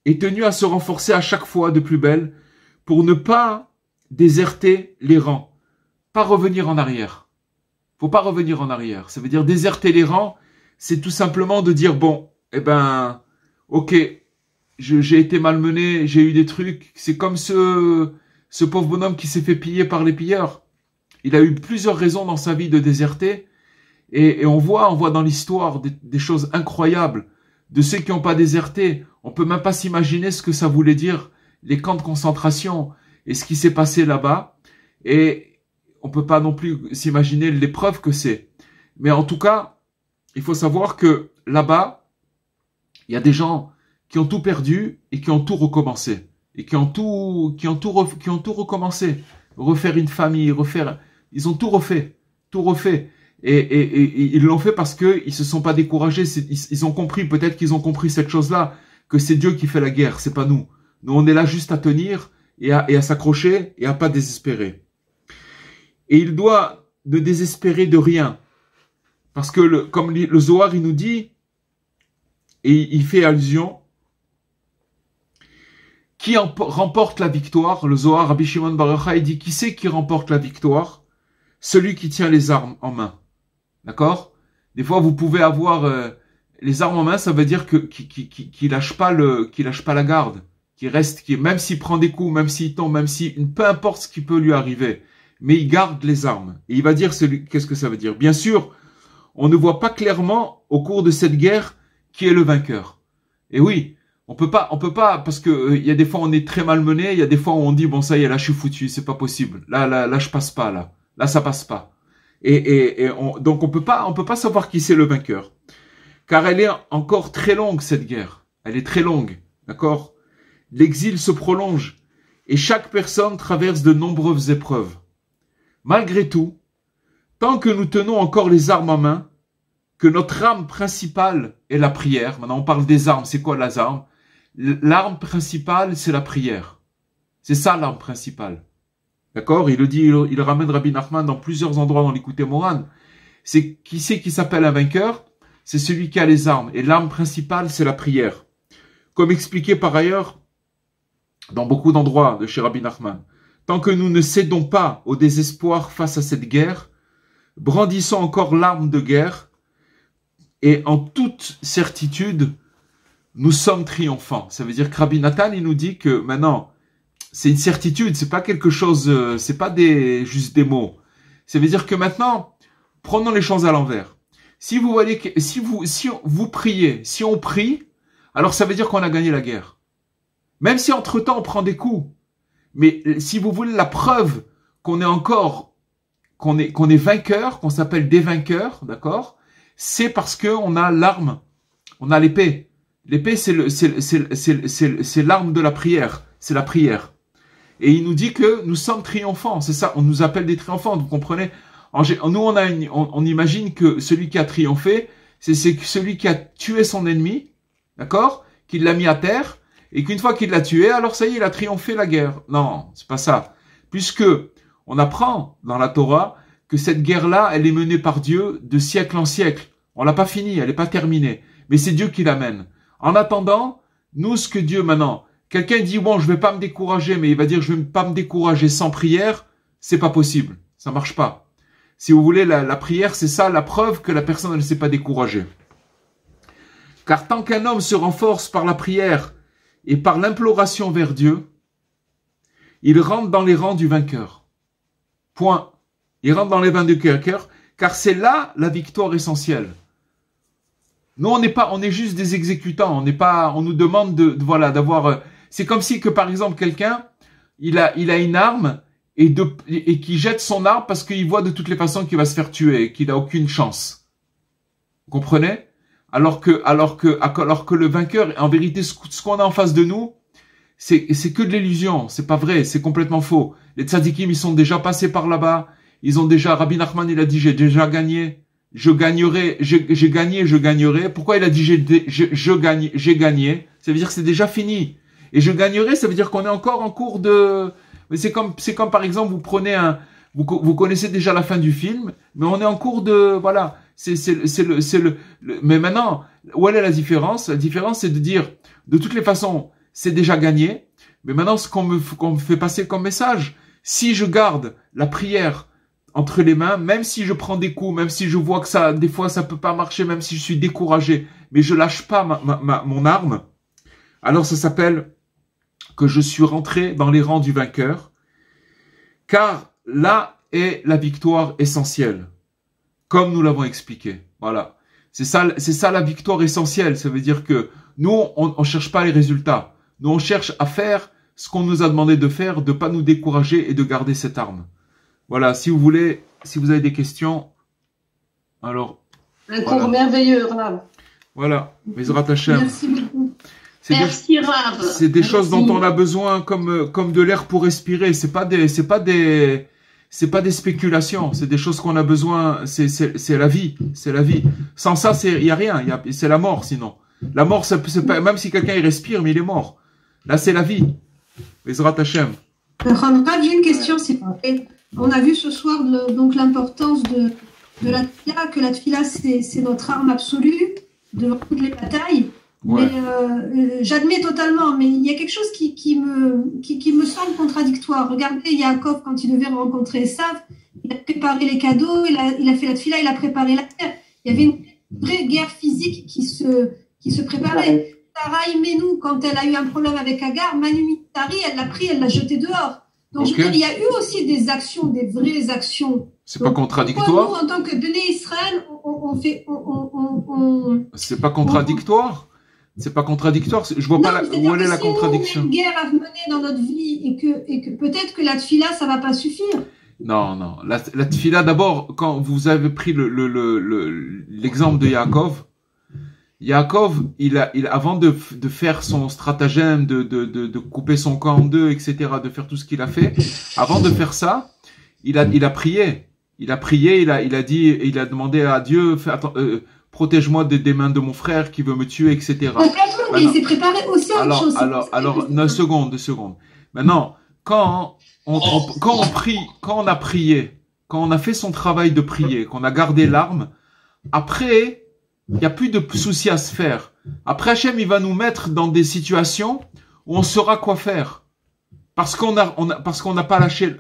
est tenu à se renforcer à chaque fois de plus belle pour ne pas déserter les rangs, pas revenir en arrière. Faut pas revenir en arrière. Ça veut dire déserter les rangs, c'est tout simplement de dire bon, ok, j'ai été malmené, j'ai eu des trucs. C'est comme ce pauvre bonhomme qui s'est fait piller par les pilleurs. Il a eu plusieurs raisons dans sa vie de déserter, et on voit dans l'histoire des choses incroyables de ceux qui n'ont pas déserté. On peut même pas s'imaginer ce que ça voulait dire, les camps de concentration et ce qui s'est passé là-bas. Et on peut pas non plus s'imaginer l'épreuve que c'est. Mais en tout cas, il faut savoir que là-bas, il y a des gens qui ont tout perdu et qui ont tout recommencé. Et qui ont tout recommencé. Refaire une famille, ils ont tout refait. Et ils l'ont fait parce que ils se sont pas découragés. Ils ont compris, peut-être qu'ils ont compris cette chose-là, que c'est Dieu qui fait la guerre, c'est pas nous. Nous, on est là juste à tenir et à s'accrocher et à pas désespérer. Et il doit ne désespérer de rien. Parce que, comme le Zohar, il nous dit, et il fait allusion, qui remporte la victoire? Le Zohar, Rabbi Shimon bar Yochai, il dit, qui c'est qui remporte la victoire? Celui qui tient les armes en main. D'accord? Des fois, vous pouvez avoir les armes en main, ça veut dire qu'il lâche pas la garde, même s'il prend des coups, même s'il tombe, peu importe ce qui peut lui arriver, mais il garde les armes. Et il va dire qu'est-ce que ça veut dire? Bien sûr, on ne voit pas clairement au cours de cette guerre qui est le vainqueur. Et oui, on peut pas, parce que il y a des fois on est très malmené, il y a des fois où on dit bon ça y est, là je suis foutu, c'est pas possible, là je passe pas, là ça passe pas. Donc on peut pas savoir qui c'est le vainqueur, car elle est encore très longue cette guerre, elle est très longue, d'accord? L'exil se prolonge et chaque personne traverse de nombreuses épreuves. Malgré tout, tant que nous tenons encore les armes en main, que notre arme principale est la prière. Maintenant, on parle des armes. C'est quoi les armes? L'arme principale, c'est la prière. C'est ça l'arme principale. D'accord? Il le dit, il ramène Rabbi Nachman dans plusieurs endroits dans l'Écoute Moran. C'est qui s'appelle un vainqueur? C'est celui qui a les armes. Et l'arme principale, c'est la prière. Comme expliqué par ailleurs dans beaucoup d'endroits de chez Rabbi Nachman. Tant que nous ne cédons pas au désespoir face à cette guerre, brandissons encore l'arme de guerre, et en toute certitude, nous sommes triomphants. Ça veut dire que Rabbi Nathan, il nous dit que maintenant, c'est une certitude, c'est pas quelque chose, c'est pas juste des mots. Ça veut dire que maintenant, prenons les choses à l'envers. Si vous priez, si on prie, alors ça veut dire qu'on a gagné la guerre. Même si entre-temps on prend des coups. Mais si vous voulez la preuve qu'on est vainqueur, qu'on s'appelle des vainqueurs, d'accord? C'est parce que on a l'arme, on a l'épée. L'épée, c'est l'arme de la prière, c'est la prière. Et il nous dit que nous sommes triomphants, c'est ça, on nous appelle des triomphants, vous comprenez? Nous, on imagine que celui qui a triomphé, c'est celui qui a tué son ennemi, d'accord? Qui l'a mis à terre, et qu'une fois qu'il l'a tué, alors ça y est, il a triomphé la guerre. Non, c'est pas ça. Puisque on apprend dans la Torah que cette guerre-là, elle est menée par Dieu de siècle en siècle. On l'a pas finie, elle n'est pas terminée. Mais c'est Dieu qui l'amène. En attendant, nous, ce que Dieu maintenant, quelqu'un dit, bon, je vais pas me décourager, mais il va dire, je vais pas me décourager sans prière, c'est pas possible. Ça marche pas. Si vous voulez, la prière, c'est ça, la preuve que la personne, elle ne s'est pas découragée. Car tant qu'un homme se renforce par la prière et par l'imploration vers Dieu, il rentre dans les rangs du vainqueur. Point. Il rentre dans les rangs du vainqueur, car c'est là la victoire essentielle. Nous, on est juste des exécutants. On nous demande d'avoir. C'est comme si que par exemple quelqu'un, il a une arme et qui jette son arme parce qu'il voit de toutes les façons qu'il va se faire tuer, et qu'il a aucune chance. Vous comprenez? Alors que le vainqueur, en vérité, ce qu'on a en face de nous, c'est que de l'illusion. C'est pas vrai, c'est complètement faux. Les tzadikim, ils sont déjà passés par là-bas. Ils ont déjà, Rabbi Nachman, il a dit, j'ai déjà gagné. J'ai gagné, je gagnerai. Pourquoi il a dit j'ai gagné? Ça veut dire que c'est déjà fini. Et je gagnerai, ça veut dire qu'on est encore en cours de. C'est comme par exemple vous prenez vous connaissez déjà la fin du film, mais on est en cours de voilà. Mais maintenant, où est la différence? La différence, c'est de dire de toutes les façons, c'est déjà gagné. Mais maintenant, ce qu'on me fait passer comme message, si je garde la prière entre les mains, même si je prends des coups, même si je vois que des fois ça peut pas marcher, même si je suis découragé, mais je lâche pas mon arme, alors ça s'appelle que je suis rentré dans les rangs du vainqueur, car là est la victoire essentielle, comme nous l'avons expliqué. Voilà. C'est ça la victoire essentielle. Ça veut dire que nous, on cherche pas les résultats. Nous, on cherche à faire ce qu'on nous a demandé de faire, de pas nous décourager et de garder cette arme. Voilà, si vous avez des questions, alors... Un cours merveilleux, Rav. Voilà, Bezrat Hashem. Merci beaucoup. Merci, Rav. C'est des choses dont on a besoin comme de l'air pour respirer. C'est pas des spéculations. C'est des choses qu'on a besoin. C'est la vie. C'est la vie. Sans ça, il y a rien. C'est la mort, sinon. La mort, c'est pas, même si quelqu'un il respire, mais il est mort. Là, c'est la vie. Ezrat Hashem. Rav, j'ai une question. On a vu ce soir donc l'importance de la tfila, que la tfila c'est notre arme absolue devant toutes les batailles. Ouais. Mais j'admets totalement, mais il y a quelque chose qui me semble contradictoire. Regardez Yaakov quand il devait rencontrer Esav, il a préparé les cadeaux, il a fait la tfila, il a préparé la guerre. Il y avait une vraie guerre physique qui se préparait. Sarah Imenou, quand elle a eu un problème avec Agar, Manu Mitari, elle l'a pris, elle l'a jeté dehors. Donc je veux dire, il y a eu aussi des actions, des vraies actions. C'est pas contradictoire. Nous, en tant que Béné Israël, on fait, C'est pas contradictoire. C'est pas contradictoire. Je vois pas où elle est la contradiction. On a une guerre à mener dans notre vie et que peut-être que la tfila, ça va pas suffire. Non. La tfila, d'abord, quand vous avez pris l'exemple de Yaakov, avant de faire son stratagème, de couper son camp en deux, etc., de faire tout ce qu'il a fait, avant de faire ça, il a prié. Il a prié, il a dit, il a demandé à Dieu, protège-moi des mains de mon frère qui veut me tuer, etc. Mais il s'est préparé aussi à autre chose. Alors, 2 secondes. Maintenant, quand on prie, quand on a prié, quand on a fait son travail de prier, qu'on a gardé l'arme, après, il n'y a plus de soucis à se faire. Après, Hachem, il va nous mettre dans des situations où on saura quoi faire. Parce qu'on n'a pas lâché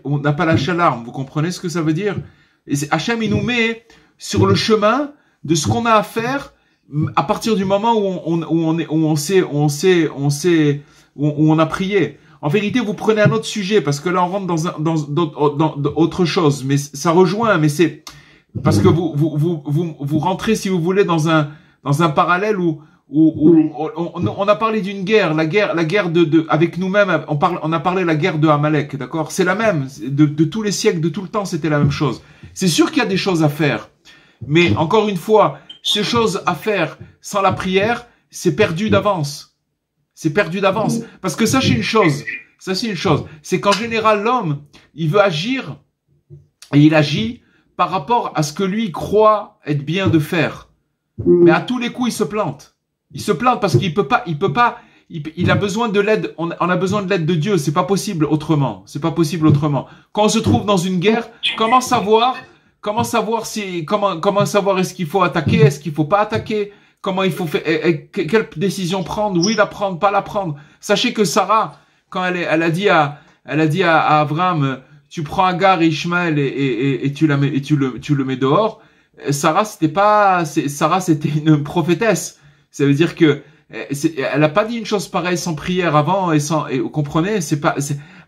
l'arme. Vous comprenez ce que ça veut dire? Et Hachem, il nous met sur le chemin de ce qu'on a à faire à partir du moment où on a prié. En vérité, vous prenez un autre sujet parce que là, on rentre dans autre chose. Mais ça rejoint, mais c'est parce que vous rentrez, si vous voulez, dans un parallèle où on a parlé d'une guerre, la guerre avec nous-mêmes. On a parlé de la guerre de Amalek, d'accord? C'est la même de tous les siècles, de tout le temps, c'était la même chose. C'est sûr qu'il y a des choses à faire, mais encore une fois, ces choses à faire sans la prière, c'est perdu d'avance. C'est perdu d'avance. Parce que sachez une chose, c'est qu'en général, l'homme, il veut agir et il agit par rapport à ce que lui croit être bien de faire. Mais à tous les coups, il se plante. Il se plante parce qu'il peut pas, il a besoin de l'aide, on a besoin de l'aide de Dieu, c'est pas possible autrement. Quand on se trouve dans une guerre, comment savoir est-ce qu'il faut attaquer, est-ce qu'il faut pas attaquer, comment il faut faire, quelle décision prendre, oui la prendre, pas la prendre. Sachez que Sarah, quand elle a dit à Abraham, tu prends Agar et Ishmaël et tu le mets dehors. Sarah, c'était une prophétesse. Ça veut dire que elle a pas dit une chose pareille sans prière avant et vous comprenez,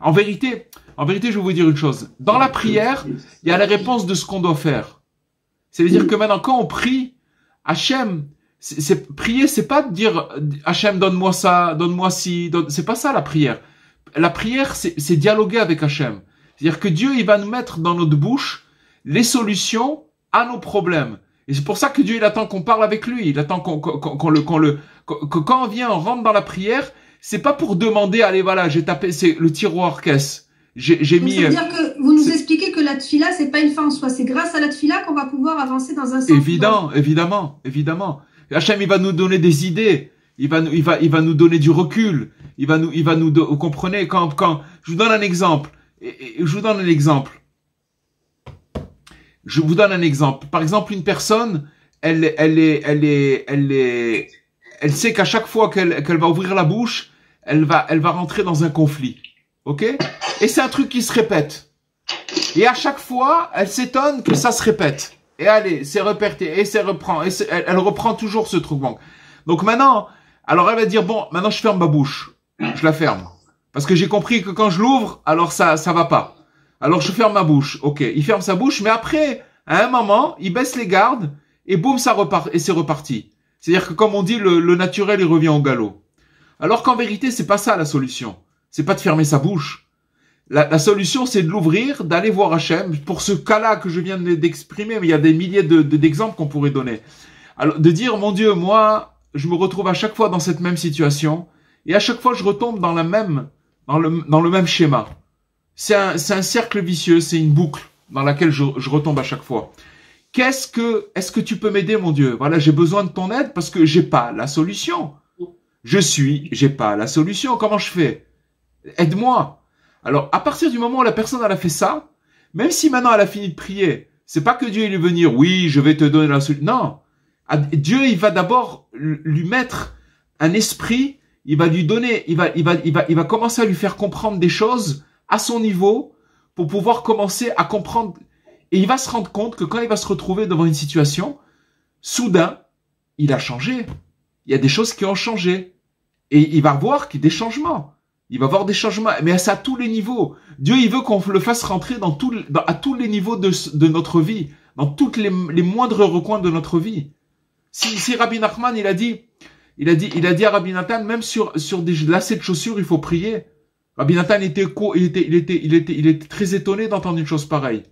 en vérité, je vais vous dire une chose. Dans la prière, il y a la réponse de ce qu'on doit faire. Ça veut dire que maintenant, quand on prie, Hachem, prier, c'est pas de dire Hachem, donne-moi ça, donne-moi ci, c'est pas ça la prière. La prière, c'est dialoguer avec Hachem. C'est-à-dire que Dieu, il va nous mettre dans notre bouche les solutions à nos problèmes. Et c'est pour ça que Dieu, il attend qu'on parle avec lui. Il attend quand on vient, on rentre dans la prière, c'est pas pour demander, allez, voilà, j'ai tapé, c'est le tiroir caisse. J'ai mis. C'est-à-dire que vous nous expliquez que la tfila, c'est pas une fin en soi. C'est grâce à la tfila qu'on va pouvoir avancer dans un sens. Évidemment. Hachem, il va nous donner des idées. Il va nous donner du recul. Vous comprenez, quand, je vous donne un exemple. Je vous donne un exemple. Par exemple, une personne, elle sait qu'à chaque fois qu'elle va ouvrir la bouche, elle va rentrer dans un conflit. Ok? Et c'est un truc qui se répète. Et à chaque fois, elle s'étonne que ça se répète. Et allez, c'est répété, et c'est reprend, elle reprend toujours ce truc. Donc maintenant, alors elle va dire, bon, maintenant je ferme ma bouche. Je la ferme. Parce que j'ai compris que quand je l'ouvre, alors ça va pas. Alors je ferme ma bouche. Ok, il ferme sa bouche, mais après, à un moment, il baisse les gardes, et boum, ça repart, et c'est reparti. C'est-à-dire que comme on dit, le naturel, il revient au galop. Alors qu'en vérité, c'est pas ça la solution. C'est pas de fermer sa bouche. La solution, c'est de l'ouvrir, d'aller voir Hachem. Pour ce cas-là que je viens d'exprimer, mais il y a des milliers d'exemples qu'on pourrait donner. Alors, de dire, mon Dieu, moi, je me retrouve à chaque fois dans cette même situation, et à chaque fois, je retombe dans le même schéma. C'est un cercle vicieux, c'est une boucle dans laquelle je retombe à chaque fois. est-ce que tu peux m'aider, mon Dieu? Voilà, j'ai besoin de ton aide parce que j'ai pas la solution. J'ai pas la solution. Comment je fais? Aide-moi. Alors, à partir du moment où la personne, elle a fait ça, même si maintenant elle a fini de prier, c'est pas que Dieu, il va venir, oui, je vais te donner la solution. Non. Dieu, il va d'abord lui mettre un esprit, il va lui donner, il va commencer à lui faire comprendre des choses à son niveau pour pouvoir commencer à comprendre. Et il va se rendre compte que quand il va se retrouver devant une situation, soudain, il a changé. Il y a des choses qui ont changé. Et il va voir qu'il y a des changements. Il va voir des changements, mais c'est à tous les niveaux. Dieu, il veut qu'on le fasse rentrer à tous les niveaux de notre vie, dans toutes les moindres recoins de notre vie. Si Rabbi Nachman, il a dit à Rabbi Nathan, même sur des lacets de chaussures, il faut prier. Rabbi Nathan il était très étonné d'entendre une chose pareille.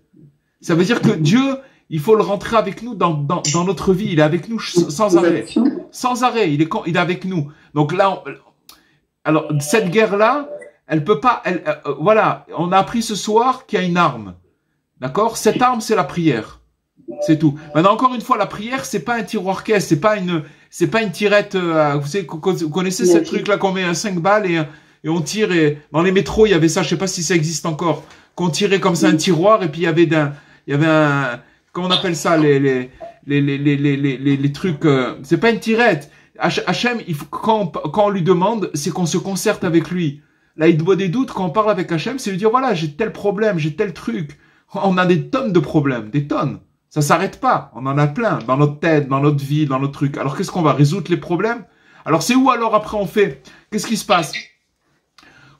Ça veut dire que Dieu, il faut le rentrer avec nous dans notre vie. Il est avec nous sans arrêt. Sans arrêt, il est avec nous. Donc là, alors cette guerre-là, elle peut pas. Voilà, on a appris ce soir qu'il y a une arme. D'accord? Cette arme, c'est la prière. C'est tout. Maintenant, encore une fois, la prière, c'est pas un tiroir caisse, c'est pas une tirette. Vous connaissez ce truc-là qu'on met à 5 balles et on tire. Et dans les métros, il y avait ça. Je sais pas si ça existe encore. Qu'on tirait comme ça un tiroir et puis il y avait un, comment on appelle ça, les trucs. C'est pas une tirette. Hachem, quand on lui demande, c'est qu'on se concerte avec lui. Là, il doit des doutes. Quand on parle avec Hachem, c'est lui dire voilà, j'ai tel problème, j'ai tel truc. On a des tonnes de problèmes, des tonnes. Ça s'arrête pas. On en a plein dans notre tête, dans notre vie, dans notre truc. Alors qu'est-ce qu'on va résoudre les problèmes? Alors c'est où alors après on fait? Qu'est-ce qui se passe?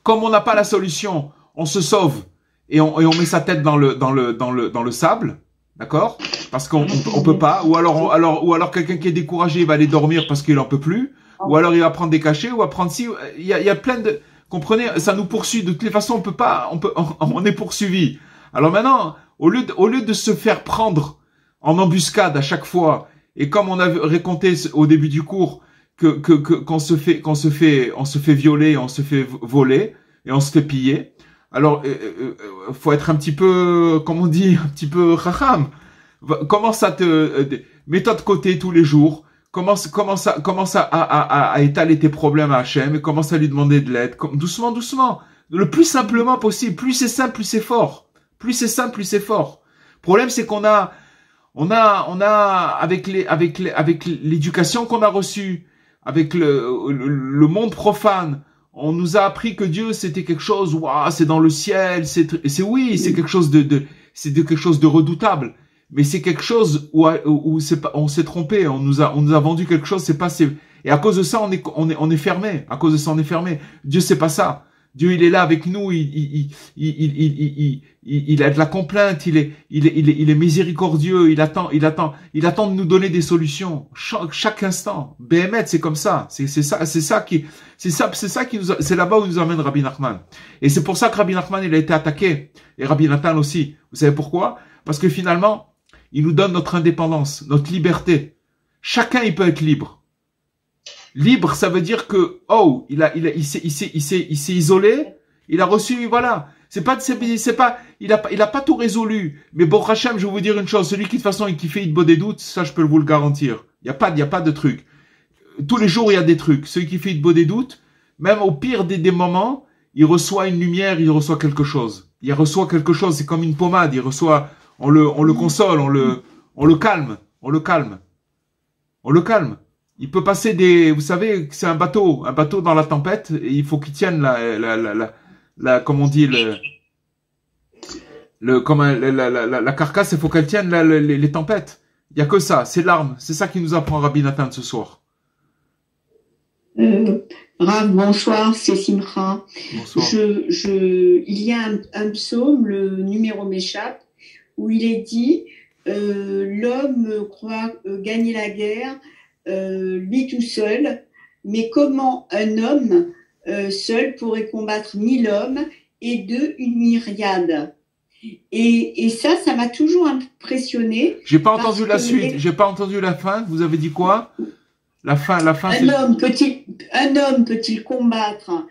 Comme on n'a pas la solution, on se sauve et on met sa tête dans le sable, d'accord? Parce qu'on peut pas. Ou alors quelqu'un qui est découragé, il va aller dormir parce qu'il en peut plus. Ou alors il va prendre des cachets, ou va prendre ci. Il y a plein de. Comprenez, ça nous poursuit. De toutes les façons, on peut pas. On est poursuivi. Alors maintenant, au lieu de se faire prendre en embuscade à chaque fois, et comme on a raconté au début du cours qu'on se fait violer, on se fait voler et on se fait piller. Alors faut être un petit peu, comme on dit, un petit peu racham. Commence à mets-toi de côté tous les jours. Commence à étaler tes problèmes à Hachem et commence à lui demander de l'aide, doucement, le plus simplement possible. Plus c'est simple, plus c'est fort. Plus c'est simple, plus c'est fort. Le problème, c'est qu'on a avec l'éducation qu'on a reçue, avec le monde profane, on nous a appris que Dieu c'était quelque chose, waouh, c'est dans le ciel, c'est quelque chose quelque chose de redoutable. Mais c'est quelque chose où on s'est trompé, on nous a vendu quelque chose, et à cause de ça, on est fermé. À cause de ça, on est fermé. Dieu, c'est pas ça. Dieu, il est là avec nous, il a de la complainte, il est miséricordieux, il attend de nous donner des solutions chaque instant. Béhémet, c'est comme ça. C'est là-bas où nous amène Rabbi Nachman. Et c'est pour ça que Rabbi Nachman, il a été attaqué. Et Rabbi Nathan aussi. Vous savez pourquoi? Parce que finalement, il nous donne notre indépendance, notre liberté. Chacun, il peut être libre. Libre, ça veut dire que, il s'est isolé, il a reçu, voilà. Il a pas tout résolu. Mais bon, Hachem, je vais vous dire une chose, celui qui, de toute façon, qui fait Hitbo des doutes, ça, je peux vous le garantir. Il y a pas de truc. Tous les jours, il y a des trucs. Celui qui fait Hitbo des doutes, même au pire des moments, il reçoit une lumière, il reçoit quelque chose. Il reçoit quelque chose, c'est comme une pommade, on le console, on le calme. Il peut passer vous savez, c'est un bateau dans la tempête, et il faut qu'il tienne comme on dit, la carcasse, il faut qu'elle tienne les tempêtes. Il y a que ça, c'est l'arme. C'est ça qui nous apprend Rabbi Nathan ce soir. Rav, bonsoir, c'est Simcha. Bonsoir. Il y a un psaume, le numéro m'échappe, où il est dit, l'homme croit gagner la guerre, lui tout seul, mais comment un homme seul pourrait combattre 1000 hommes et une myriade? Et ça m'a toujours impressionné. J'ai pas entendu la suite, j'ai pas entendu la fin. Vous avez dit quoi? La fin. Un homme peut-il combattre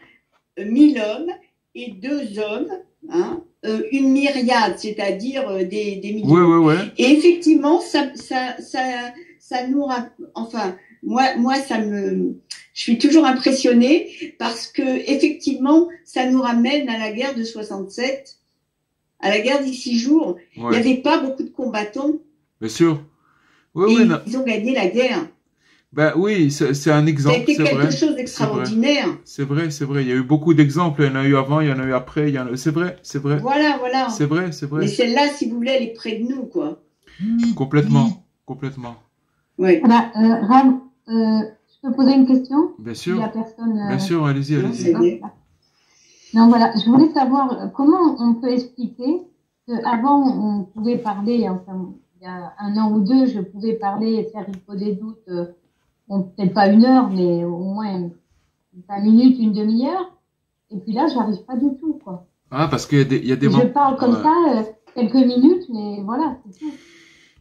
1000 hommes et 2 hommes, hein, une myriade, c'est-à-dire des millions. Ouais, ouais, ouais. Et effectivement, ça nous, enfin, moi, je suis toujours impressionnée parce que effectivement, ça nous ramène à la guerre de 67, à la guerre des 6 jours. Ouais. Il n'y avait pas beaucoup de combattants. Bien sûr. Oui, Et oui, non. ils ont gagné la guerre. Ben oui, c'est un Ça a exemple, été c'est quelque vrai. chose d'extraordinaire. C'est vrai, c'est vrai. Il y a eu beaucoup d'exemples. Il y en a eu avant, il y en a eu après. C'est vrai, c'est vrai. Voilà, voilà. C'est vrai, c'est vrai. Mais celle-là, si vous voulez, elle est près de nous, quoi. Complètement, complètement. Oui. Voilà, Ram, je peux poser une question? Bien Il y a sûr, personne. bien sûr, allez-y, Non, allez-y. c'est bien. Non, voilà, je voulais savoir comment on peut expliquer qu'avant on pouvait parler, enfin, il y a 1 an ou 2, je pouvais parler et faire des doutes, bon, peut-être pas 1 heure, mais au moins 5 minutes, une demi-heure. Et puis là, j'arrive pas du tout, quoi. Ah, parce qu'il y a des Je moments. parle comme Ouais. ça, quelques minutes, mais voilà, c'est tout.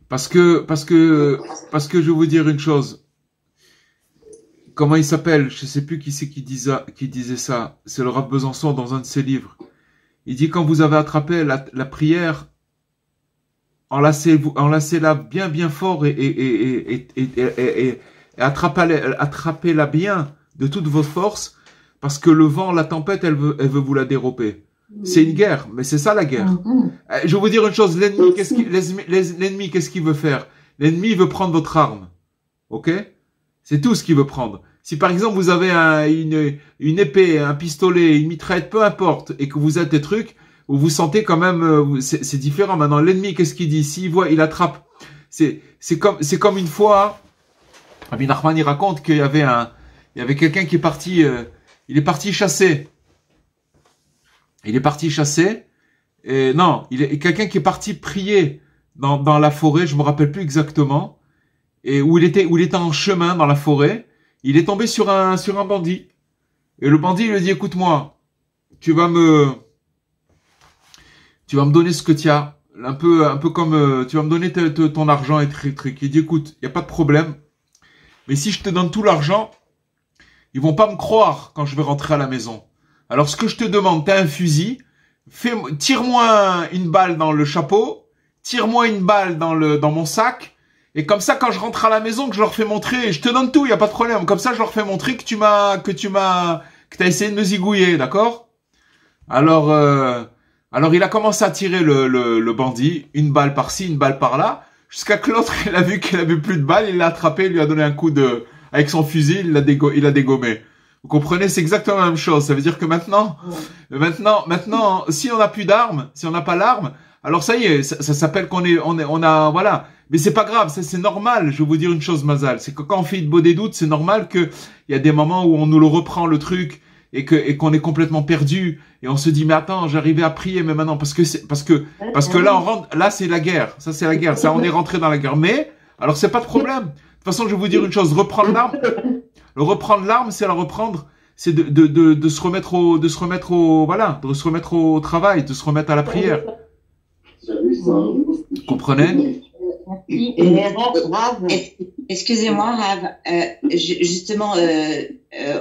Parce que je vais vous dire une chose. Comment il s'appelle? Je sais plus qui c'est qui disait ça. C'est le Rav Besançon dans un de ses livres. Il dit quand vous avez attrapé la prière, enlacez-la bien bien fort et attrapez-la bien de toutes vos forces parce que le vent, la tempête, elle veut vous la dérober. C'est une guerre, mais c'est ça la guerre. Je vais vous dire une chose, l'ennemi, qu'est-ce qu'il veut faire? L'ennemi, il veut prendre votre arme. Ok? C'est tout ce qu'il veut prendre. Si par exemple vous avez une épée, un pistolet, une mitraillette, peu importe, et que vous êtes des trucs, vous vous sentez quand même, c'est différent. Maintenant, l'ennemi, qu'est-ce qu'il dit? S'il voit, il attrape. C'est comme une fois, Rabbi Nachman, il raconte qu'il y avait quelqu'un qui est parti, il est parti chasser. Il est parti chasser. Et non, quelqu'un qui est parti prier dans la forêt, je me rappelle plus exactement, et où il était en chemin dans la forêt. Il est tombé sur un bandit. Et le bandit lui dit, écoute-moi, tu vas me donner ce que tu as. Un peu comme, tu vas me donner ton argent et truc. Il dit, écoute, il n'y a pas de problème. Mais si je te donne tout l'argent, ils vont pas me croire quand je vais rentrer à la maison. Alors, ce que je te demande, t'as un fusil, tire-moi une balle dans le chapeau, tire-moi une balle dans mon sac, et comme ça, quand je rentre à la maison, que je leur fais montrer, je te donne tout, y a pas de problème. Comme ça, je leur fais montrer que t'as essayé de me zigouiller, d'accord? Alors, il a commencé à tirer le bandit, une balle par-ci, une balle par-là, jusqu'à que l'autre, il a vu qu'il avait plus de balles, il l'a attrapé, il lui a donné un coup avec son fusil, il l'a dégommé. Vous comprenez, c'est exactement la même chose. Ça veut dire que maintenant, si on n'a plus d'armes, si on n'a pas l'arme, alors ça y est, ça s'appelle on a, voilà. Mais c'est pas grave, c'est normal. Je vais vous dire une chose, Mazal, c'est que quand on fait de beau des doutes, c'est normal que il y a des moments où on nous le reprend le truc et qu'on est complètement perdu et on se dit mais attends, j'arrivais à prier mais maintenant parce que là c'est la guerre. Ça c'est la guerre. Ça on est rentré dans la guerre. Mais alors c'est pas de problème. De toute façon, je vais vous dire une chose, reprendre l'arme, c'est la reprendre, c'est de se remettre au travail, de se remettre à la prière. Vous comprenez? Rav, excusez-moi, Rav, justement,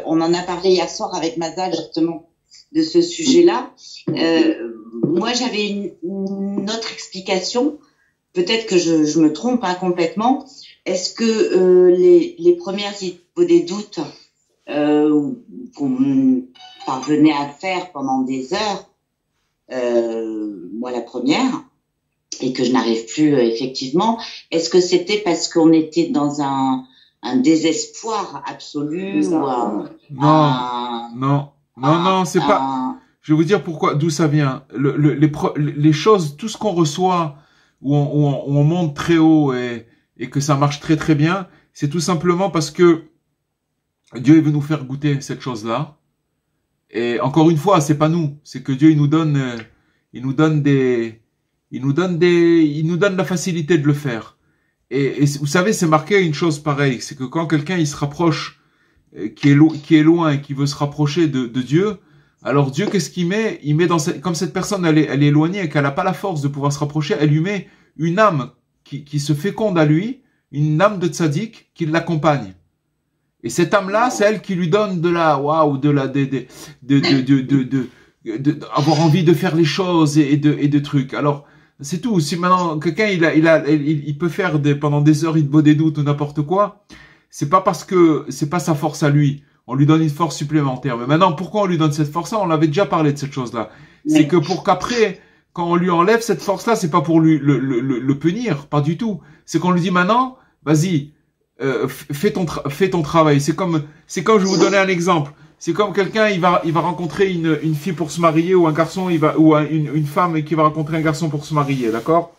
on en a parlé hier soir avec Mazal, justement, de ce sujet-là. Moi, j'avais une autre explication. Peut-être que je me trompe complètement. Est-ce que les premières des doutes qu'on parvenait à faire pendant des heures, moi la première, et que je n'arrive plus effectivement, est-ce que c'était parce qu'on était dans un désespoir absolu ou Non, c'est pas. Je vais vous dire pourquoi, d'où ça vient. Les choses, tout ce qu'on reçoit, où on monte très haut et que ça marche très très bien, c'est tout simplement parce que Dieu veut nous faire goûter cette chose-là. Et encore une fois, c'est pas nous, c'est que Dieu il nous donne la facilité de le faire. Et vous savez, c'est marqué une chose pareille, c'est que quand quelqu'un il se rapproche, qui est loin et qui veut se rapprocher de Dieu, alors Dieu qu'est-ce qu'il met? Il met comme cette personne elle est éloignée et qu'elle n'a pas la force de pouvoir se rapprocher, elle lui met une âme qui se féconde à lui, une âme de tzaddik qui l'accompagne. Et cette âme-là, c'est elle qui lui donne avoir envie de faire les choses et de trucs. Alors, c'est tout. Si maintenant quelqu'un il peut faire pendant des heures il des doutes ou n'importe quoi, c'est pas parce que c'est pas sa force à lui. On lui donne une force supplémentaire. Mais maintenant, pourquoi on lui donne cette force-là? On avait déjà parlé de cette chose-là. C'est que pour qu'après, quand on lui enlève cette force-là, c'est pas pour lui le punir, pas du tout. C'est qu'on lui dit maintenant, vas-y, fais ton travail. C'est comme je vais vous donner un exemple. C'est comme quelqu'un, il va rencontrer une fille pour se marier ou un garçon, une femme qui va rencontrer un garçon pour se marier, d'accord?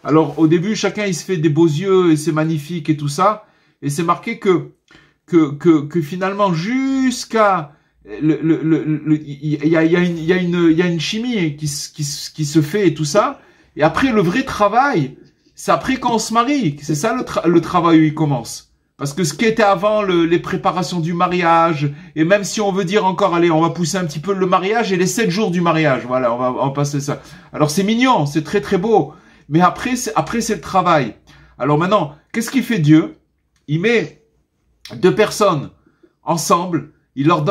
Alors, au début, chacun, il se fait des beaux yeux et c'est magnifique et tout ça. Et c'est marqué que finalement, jusqu'à il y a une chimie qui se fait et tout ça. Et après, le vrai travail, c'est après quand on se marie. C'est ça le travail où il commence. Parce que ce qui était avant les préparations du mariage, et même si on veut dire encore, allez, on va pousser un petit peu le mariage et les 7 jours du mariage, voilà, on va passer ça. Alors c'est mignon, c'est très très beau, mais après c'est le travail. Alors maintenant, qu'est-ce qu'il fait Dieu? Il met 2 personnes ensemble, il leur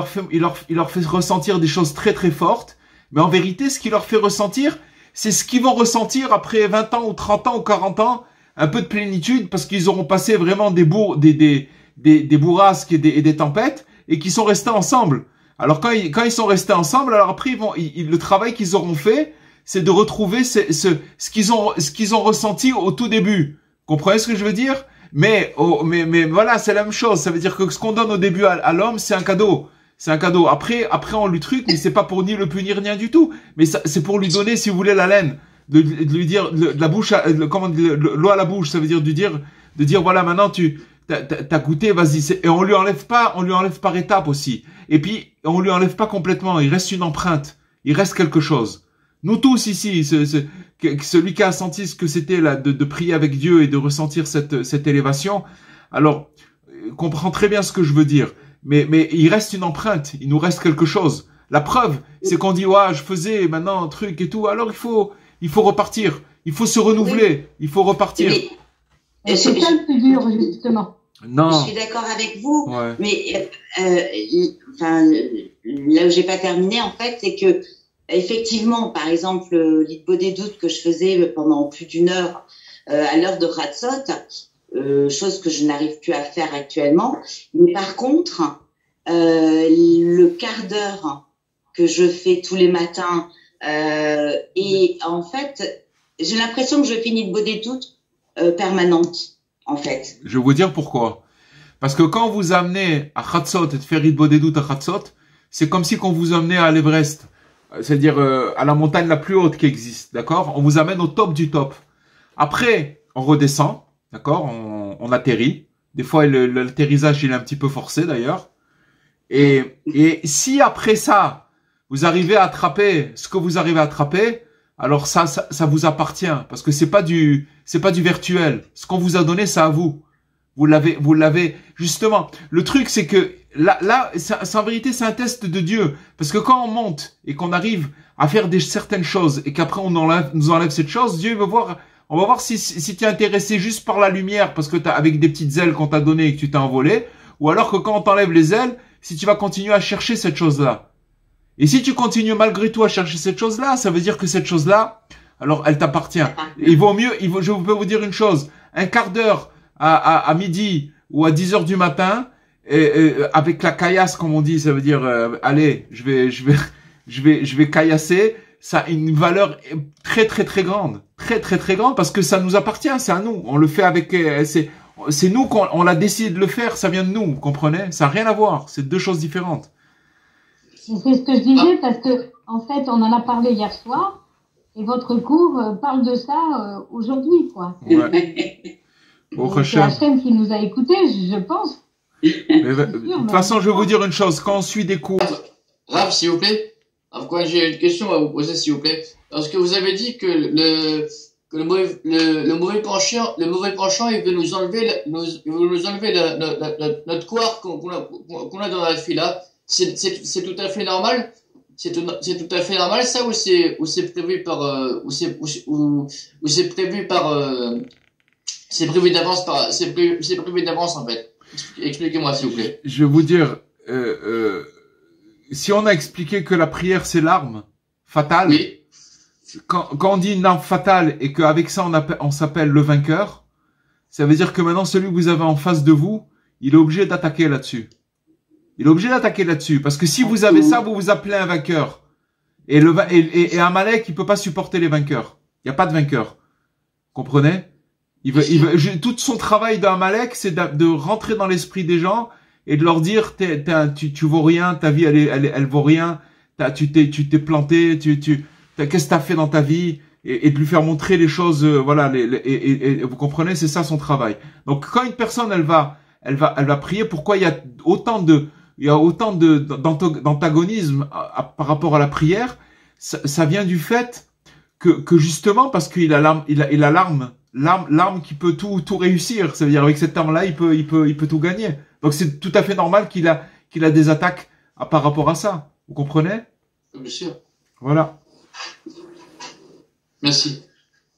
fait ressentir des choses très très fortes, mais en vérité, ce qu'il leur fait ressentir, c'est ce qu'ils vont ressentir après 20 ans ou 30 ans ou 40 ans, un peu de plénitude parce qu'ils auront passé vraiment des bourrasques et des tempêtes et qui sont restés ensemble. Alors quand ils sont restés ensemble, alors après le travail qu'ils auront fait, c'est de retrouver ce qu'ils ont ressenti au tout début. Comprenez ce que je veux dire? Mais voilà, c'est la même chose. Ça veut dire que ce qu'on donne au début à l'homme, c'est un cadeau. C'est un cadeau. Après on lui truc, mais c'est pas pour ni le punir ni rien du tout. Mais c'est pour lui donner, si vous voulez, la laine. De lui dire de la bouche l'eau à la bouche, ça veut dire de dire voilà, maintenant t'as goûté, vas-y. Et on lui enlève par étapes aussi. Et puis on lui enlève pas complètement, il reste une empreinte, il reste quelque chose. Nous tous ici, celui qui a senti ce que c'était là de prier avec Dieu et de ressentir cette élévation, alors comprend très bien ce que je veux dire. Mais il reste une empreinte, il nous reste quelque chose. La preuve, c'est qu'on dit ouais, je faisais maintenant un truc et tout, alors il faut repartir, il faut se renouveler, il faut repartir. C'est ça le plus dur, justement. Non. Je suis d'accord avec vous, ouais. Mais là où j'ai pas terminé, en fait, c'est que effectivement, par exemple, l'Itbo des doutes que je faisais pendant plus d'1 heure à l'heure de Hatzot, chose que je n'arrive plus à faire actuellement. Mais par contre, le quart d'heure que je fais tous les matins, et en fait, j'ai l'impression que je fais une Itbo des doutes permanente, en fait. Je vais vous dire pourquoi. Parce que quand vous amenez à Hatzot et de faire Itbo des doutes à Hatzot, c'est comme si qu'on vous amenait à l'Everest. C'est-à-dire à la montagne la plus haute qui existe, d'accord? On vous amène au top du top. Après, on redescend, d'accord? On atterrit. Des fois, l'atterrissage, il est un petit peu forcé, d'ailleurs. Et si après ça, vous arrivez à attraper ce que vous arrivez à attraper, alors ça vous appartient. Parce que c'est pas du virtuel. Ce qu'on vous a donné, c'est à vous. Vous l'avez, justement. Le truc, c'est que, là, c'est en vérité, c'est un test de Dieu. Parce que quand on monte et qu'on arrive à faire certaines choses et qu'après on nous enlève cette chose, Dieu veut voir, on va voir si tu es intéressé juste par la lumière parce que avec des petites ailes qu'on t'a données et que tu t'es envolé, ou alors que quand on t'enlève les ailes, si tu vas continuer à chercher cette chose-là. Et si tu continues malgré tout à chercher cette chose-là, ça veut dire que cette chose-là, alors elle t'appartient. Il vaut mieux, je peux vous dire une chose, un quart d'heure à midi ou à 10 heures du matin, avec la caillasse, comme on dit, ça veut dire, allez, je vais caillasser, ça a une valeur très très très grande, très très très grande, parce que ça nous appartient, c'est à nous, on le fait avec, c'est nous qu'on l'a décidé de le faire, ça vient de nous, vous comprenez? Ça n'a rien à voir, c'est 2 choses différentes. C'est ce que je disais, parce que en fait, on en a parlé hier soir, et votre cours parle de ça aujourd'hui, quoi. Ouais. C'est Hachem qui nous a écoutés, je pense. De toute façon, je vais vous dire une chose. Quand on suit des cours... Rav, s'il vous plaît. Quoi, j'ai une question à vous poser, s'il vous plaît. Parce que vous avez dit que le mauvais penchant, il veut nous enlever, notre corps qu'on a dans la fila. C'est tout à fait normal. C'est tout à fait normal, ça, ou c'est prévu par, c'est prévu d'avance, en fait. Expliquez-moi, s'il vous plaît. Je vais vous dire, si on a expliqué que la prière c'est l'arme fatale, Oui. quand on dit une arme fatale et qu'avec ça on s'appelle le vainqueur, ça veut dire que maintenant celui que vous avez en face de vous, il est obligé d'attaquer là-dessus. Il est obligé d'attaquer là-dessus parce que si vous avez ça, vous vous appelez un vainqueur. Et Amalek, il peut pas supporter les vainqueurs. Il y a pas de vainqueur. Comprenez? Tout son travail d'Amalek, c'est de rentrer dans l'esprit des gens et de leur dire tu vaux rien, ta vie elle vaut rien, tu t'es planté, qu'est-ce que t'as fait dans ta vie et de lui faire montrer les choses, voilà, et vous comprenez, c'est ça son travail. Donc quand une personne elle va prier, pourquoi il y a autant d'antagonisme par rapport à la prière, ça vient du fait que justement parce qu'il a l'arme qui peut tout réussir. Ça veut dire avec cette arme-là, il peut tout gagner. Donc c'est tout à fait normal qu'il a des attaques par rapport à ça. Vous comprenez? Bien sûr. Voilà. Merci.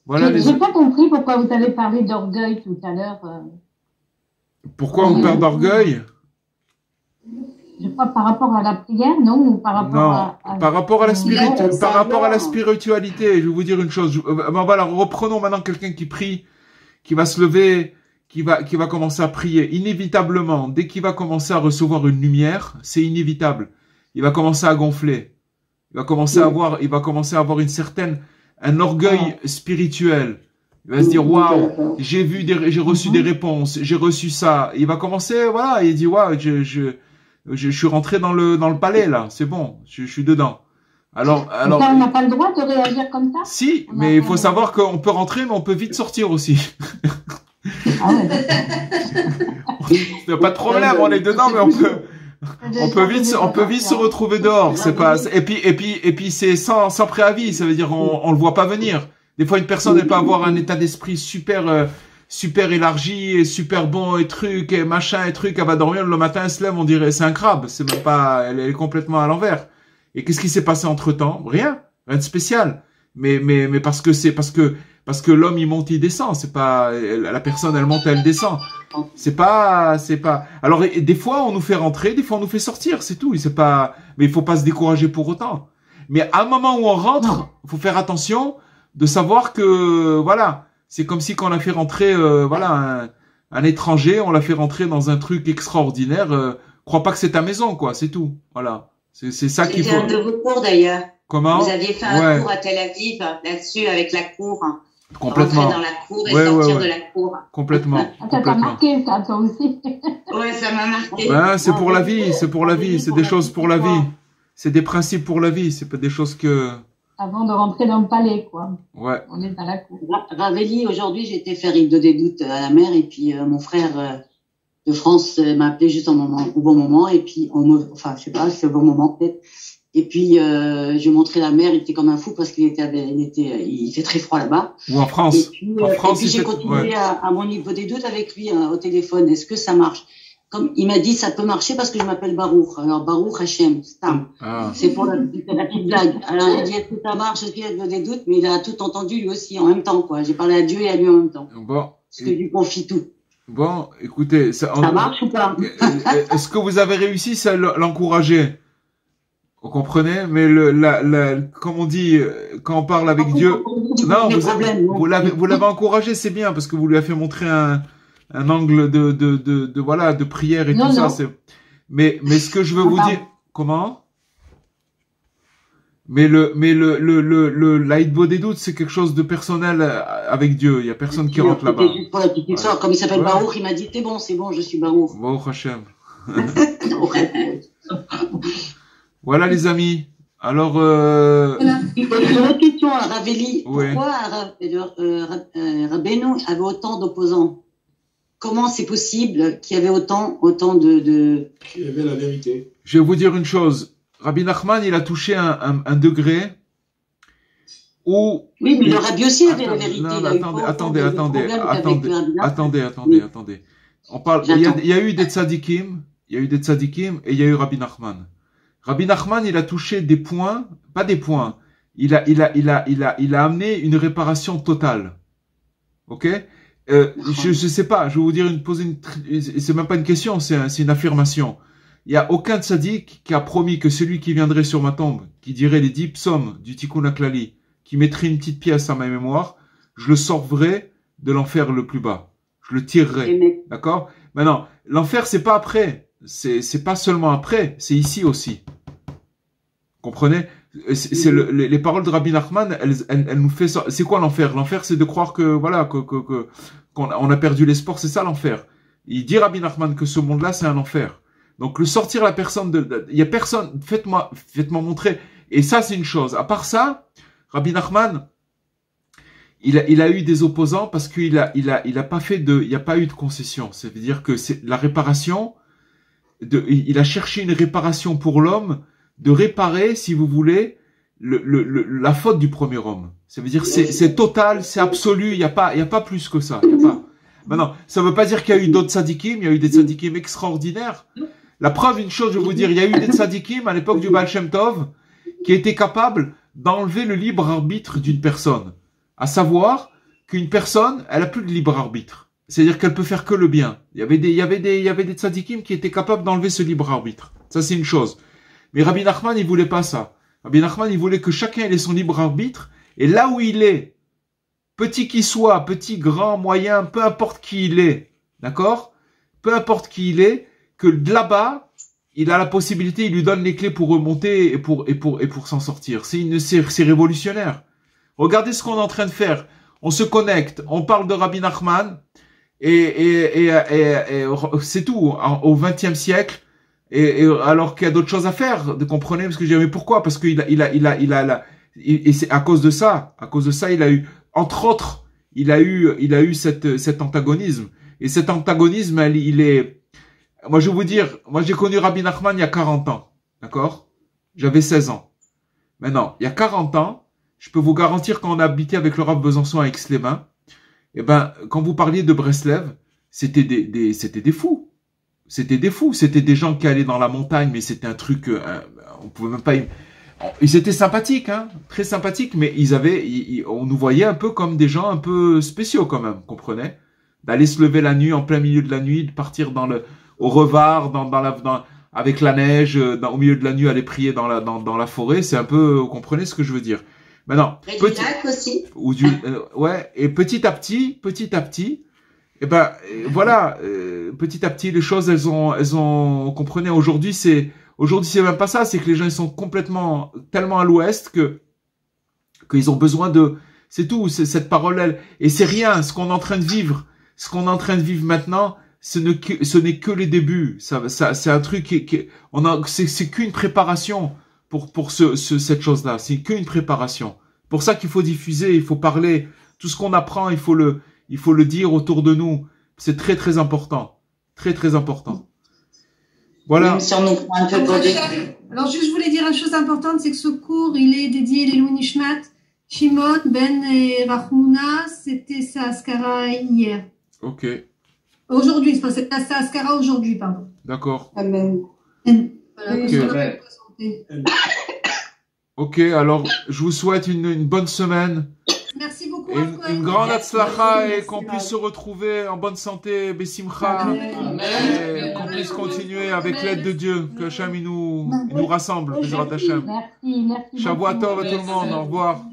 Voilà. J'ai pas compris pourquoi vous avez parlé d'orgueil tout à l'heure. Pourquoi on perd d'orgueil? Je crois par rapport à la prière, non, ou par rapport par rapport à la spiritualité. Je vais vous dire une chose. Voilà, reprenons maintenant quelqu'un qui prie, qui va se lever, qui va commencer à prier. Inévitablement, dès qu'il va commencer à recevoir une lumière, c'est inévitable. Il va commencer à gonfler. Il va commencer à avoir un orgueil spirituel. Il va se dire, waouh, j'ai reçu des réponses, j'ai reçu ça. Il va commencer, voilà, il dit, waouh, je suis rentré dans le palais, là. C'est bon. Je suis dedans. Alors. On n'a pas le droit de réagir comme ça? Si, mais il faut savoir qu'on peut rentrer, mais on peut vite sortir aussi. Ah ouais. Il n'y a pas de problème, on est dedans, mais on peut vite se retrouver dehors. C'est pas, et puis c'est sans préavis. Ça veut dire, on le voit pas venir. Des fois, une personne, elle peut avoir un état d'esprit super élargi et super bon et truc et machin et truc. Elle va dormir le matin, elle se lève, on dirait c'est un crabe. C'est même pas, elle est complètement à l'envers. Et qu'est-ce qui s'est passé entre temps? Rien de spécial. Mais parce que l'homme il monte, il descend. C'est pas la personne, elle monte, elle descend. C'est pas. Alors des fois on nous fait rentrer, des fois on nous fait sortir. C'est tout. C'est pas. Mais il faut pas se décourager pour autant. Mais à un moment où on rentre, faut faire attention de savoir que voilà. C'est comme si quand on a fait rentrer, un étranger, on l'a fait rentrer dans un truc extraordinaire. Crois pas que c'est ta maison, quoi. C'est tout. Voilà. C'est ça qu'il faut. C'était un de vos cours d'ailleurs. Comment? Vous aviez fait un cours à Tel Aviv là-dessus avec la cour. Complètement. Rentrer dans la cour et sortir de la cour. Complètement. Ça t'a marqué, ça, toi aussi. Ouais, ça m'a marqué. Ouais, c'est pour la vie. C'est pour la vie. C'est des choses pour la vie. C'est des principes pour la vie. C'est pas des choses que. Avant de rentrer dans le palais, quoi. Ouais. On est dans la cour. Ravelli, aujourd'hui, j'ai été faire Île de Dédoute à la mer et puis mon frère de France m'a appelé juste au bon moment et puis je sais pas, c'est au bon moment peut-être. Et puis je montrais la mer, il était comme un fou parce il fait très froid là-bas. Ou en France. Et puis j'ai continué à mon Île de Dédoute avec lui au téléphone. Est-ce que ça marche? Comme il m'a dit, ça peut marcher parce que je m'appelle Baruch. Alors, Baruch Hashem, Stam. C'est pour la petite blague. Alors, il a dit, est-ce que ça marche? Est-ce qu'il y a des doutes? Mais il a tout entendu lui aussi, en même temps, quoi. J'ai parlé à Dieu et à lui en même temps. Bon. Parce que je lui confie tout. Bon, écoutez. Ça marche ou pas? Est-ce que vous avez réussi à l'encourager? Vous comprenez? Mais comme on dit, quand on parle avec Dieu. Non, vous l'avez encouragé, c'est bien, parce que vous lui avez fait montrer un angle de prière et tout ça. Mais ce que je veux vous dire, comment? Mais l'Aïdbo des doutes, c'est quelque chose de personnel avec Dieu. Il y a personne qui rentre là-bas. Juste pour la petite histoire. Comme il s'appelle Baruch, il m'a dit, c'est bon, je suis Baruch. Baruch Hashem. Voilà les amis. Alors, Une autre question à Ravelli. Ouais. Pourquoi Rabbeinu avait autant d'opposants? Comment c'est possible qu'il y avait autant de... Il y avait la vérité. Je vais vous dire une chose. Rabbi Nachman, il a touché un degré où... Oui, mais le Rabbi aussi avait la vérité. Non, attendez. On parle, il y a eu des tzadikim, et il y a eu Rabbi Nachman. Rabbi Nachman, il a touché des points, pas des points. Il a amené une réparation totale. Ok? Je sais pas, je vais vous dire c'est même pas une question, c'est une affirmation. il n'y a aucun tzaddik qui a promis que celui qui viendrait sur ma tombe, qui dirait les 10 psaumes du Tikkun HaKlali, qui mettrait une petite pièce à ma mémoire, je le sauverai de l'enfer le plus bas. Je le tirerai. D'accord? Maintenant, l'enfer, c'est pas après. C'est pas seulement après, c'est ici aussi. Comprenez? C'est les paroles de Rabbi Nachman, elles nous fait ça. C'est quoi l'enfer? L'enfer, c'est de croire que, voilà, qu'on a perdu l'espoir, c'est ça l'enfer. Il dit Rabbi Nachman que ce monde-là, c'est un enfer. Donc, le sortir la personne il y a personne, faites-moi montrer. Et ça, c'est une chose. À part ça, Rabbi Nachman, il a eu des opposants parce qu'il a pas fait il n'y a pas eu de concession. Ça veut dire que c'est la réparation, il a cherché une réparation pour l'homme, de réparer, si vous voulez, la faute du premier homme. Ça veut dire c'est total, c'est absolu, il y a pas plus que ça. Maintenant, ça veut pas dire qu'il y a eu d'autres tzadikim, il y a eu des tzadikim extraordinaires. La preuve, une chose, je vais vous dire, il y a eu des tzadikim à l'époque du Baal Shem Tov qui étaient capables d'enlever le libre arbitre d'une personne. À savoir qu'une personne, elle a plus de libre arbitre. C'est-à-dire qu'elle peut faire que le bien. Il y avait des tzadikim qui étaient capables d'enlever ce libre arbitre. Ça, c'est une chose. Mais Rabbi Nachman, il voulait pas ça. Rabbi Nachman, il voulait que chacun ait son libre arbitre. Et là où il est, petit qu'il soit, petit, grand, moyen, peu importe qui il est, d'accord? Peu importe qui il est, que de là-bas, il a la possibilité, il lui donne les clés pour remonter et pour s'en sortir. C'est révolutionnaire. Regardez ce qu'on est en train de faire. On se connecte, on parle de Rabbi Nachman, et c'est tout. Au XXe siècle, et alors qu'il y a d'autres choses à faire, de comprenez, parce que je dis, mais pourquoi? Parce qu'il et c'est à cause de ça, il a eu, entre autres, il a eu cet antagonisme. Et cet antagonisme, il est, moi je vais vous dire, moi j'ai connu Rabbi Nachman il y a 40 ans, d'accord? J'avais 16 ans. Maintenant, il y a 40 ans, je peux vous garantir quand on a habité avec le Rav Besançon à Aix-les-Bains, eh ben, quand vous parliez de Breslev, c'était des fous. C'était des fous. C'était des gens qui allaient dans la montagne, mais c'était un truc, on pouvait même pas, ils étaient sympathiques, hein, très sympathiques, mais on nous voyait un peu comme des gens un peu spéciaux quand même, comprenez? D'aller se lever la nuit, en plein milieu de la nuit, de partir au Revard, avec la neige, au milieu de la nuit, aller prier dans la forêt, c'est un peu, vous comprenez ce que je veux dire? Maintenant, ouais, et petit à petit, et ben, voilà, petit à petit, les choses, elles ont, comprenez, aujourd'hui, c'est même pas ça, c'est que les gens, ils sont tellement à l'ouest qu'ils ont besoin c'est tout, c'est cette parole, et c'est rien, ce qu'on est en train de vivre maintenant, ce n'est que les débuts, c'est un truc c'est qu'une préparation pour cette chose-là, c'est qu'une préparation. Pour ça qu'il faut diffuser, il faut parler, tout ce qu'on apprend, il faut le dire autour de nous. C'est très très important, très très important. Voilà. Alors juste je voulais dire une chose importante, c'est que ce cours il est dédié les Louis Nishmat, Shimon, Ben et Rachmouna, c'était sa Askara hier. Ok. Aujourd'hui, c'est sa Askara aujourd'hui, pardon. D'accord. Amen. Voilà, ok, alors je vous souhaite une bonne semaine. Merci beaucoup. Et une grande atzlacha et qu'on puisse se retrouver en bonne santé, Bessimcha, et qu'on puisse continuer avec l'aide de Dieu, que Hachem il nous rassemble, Bezrat Hachem. Merci. Shavua Tov à tout le monde, au revoir.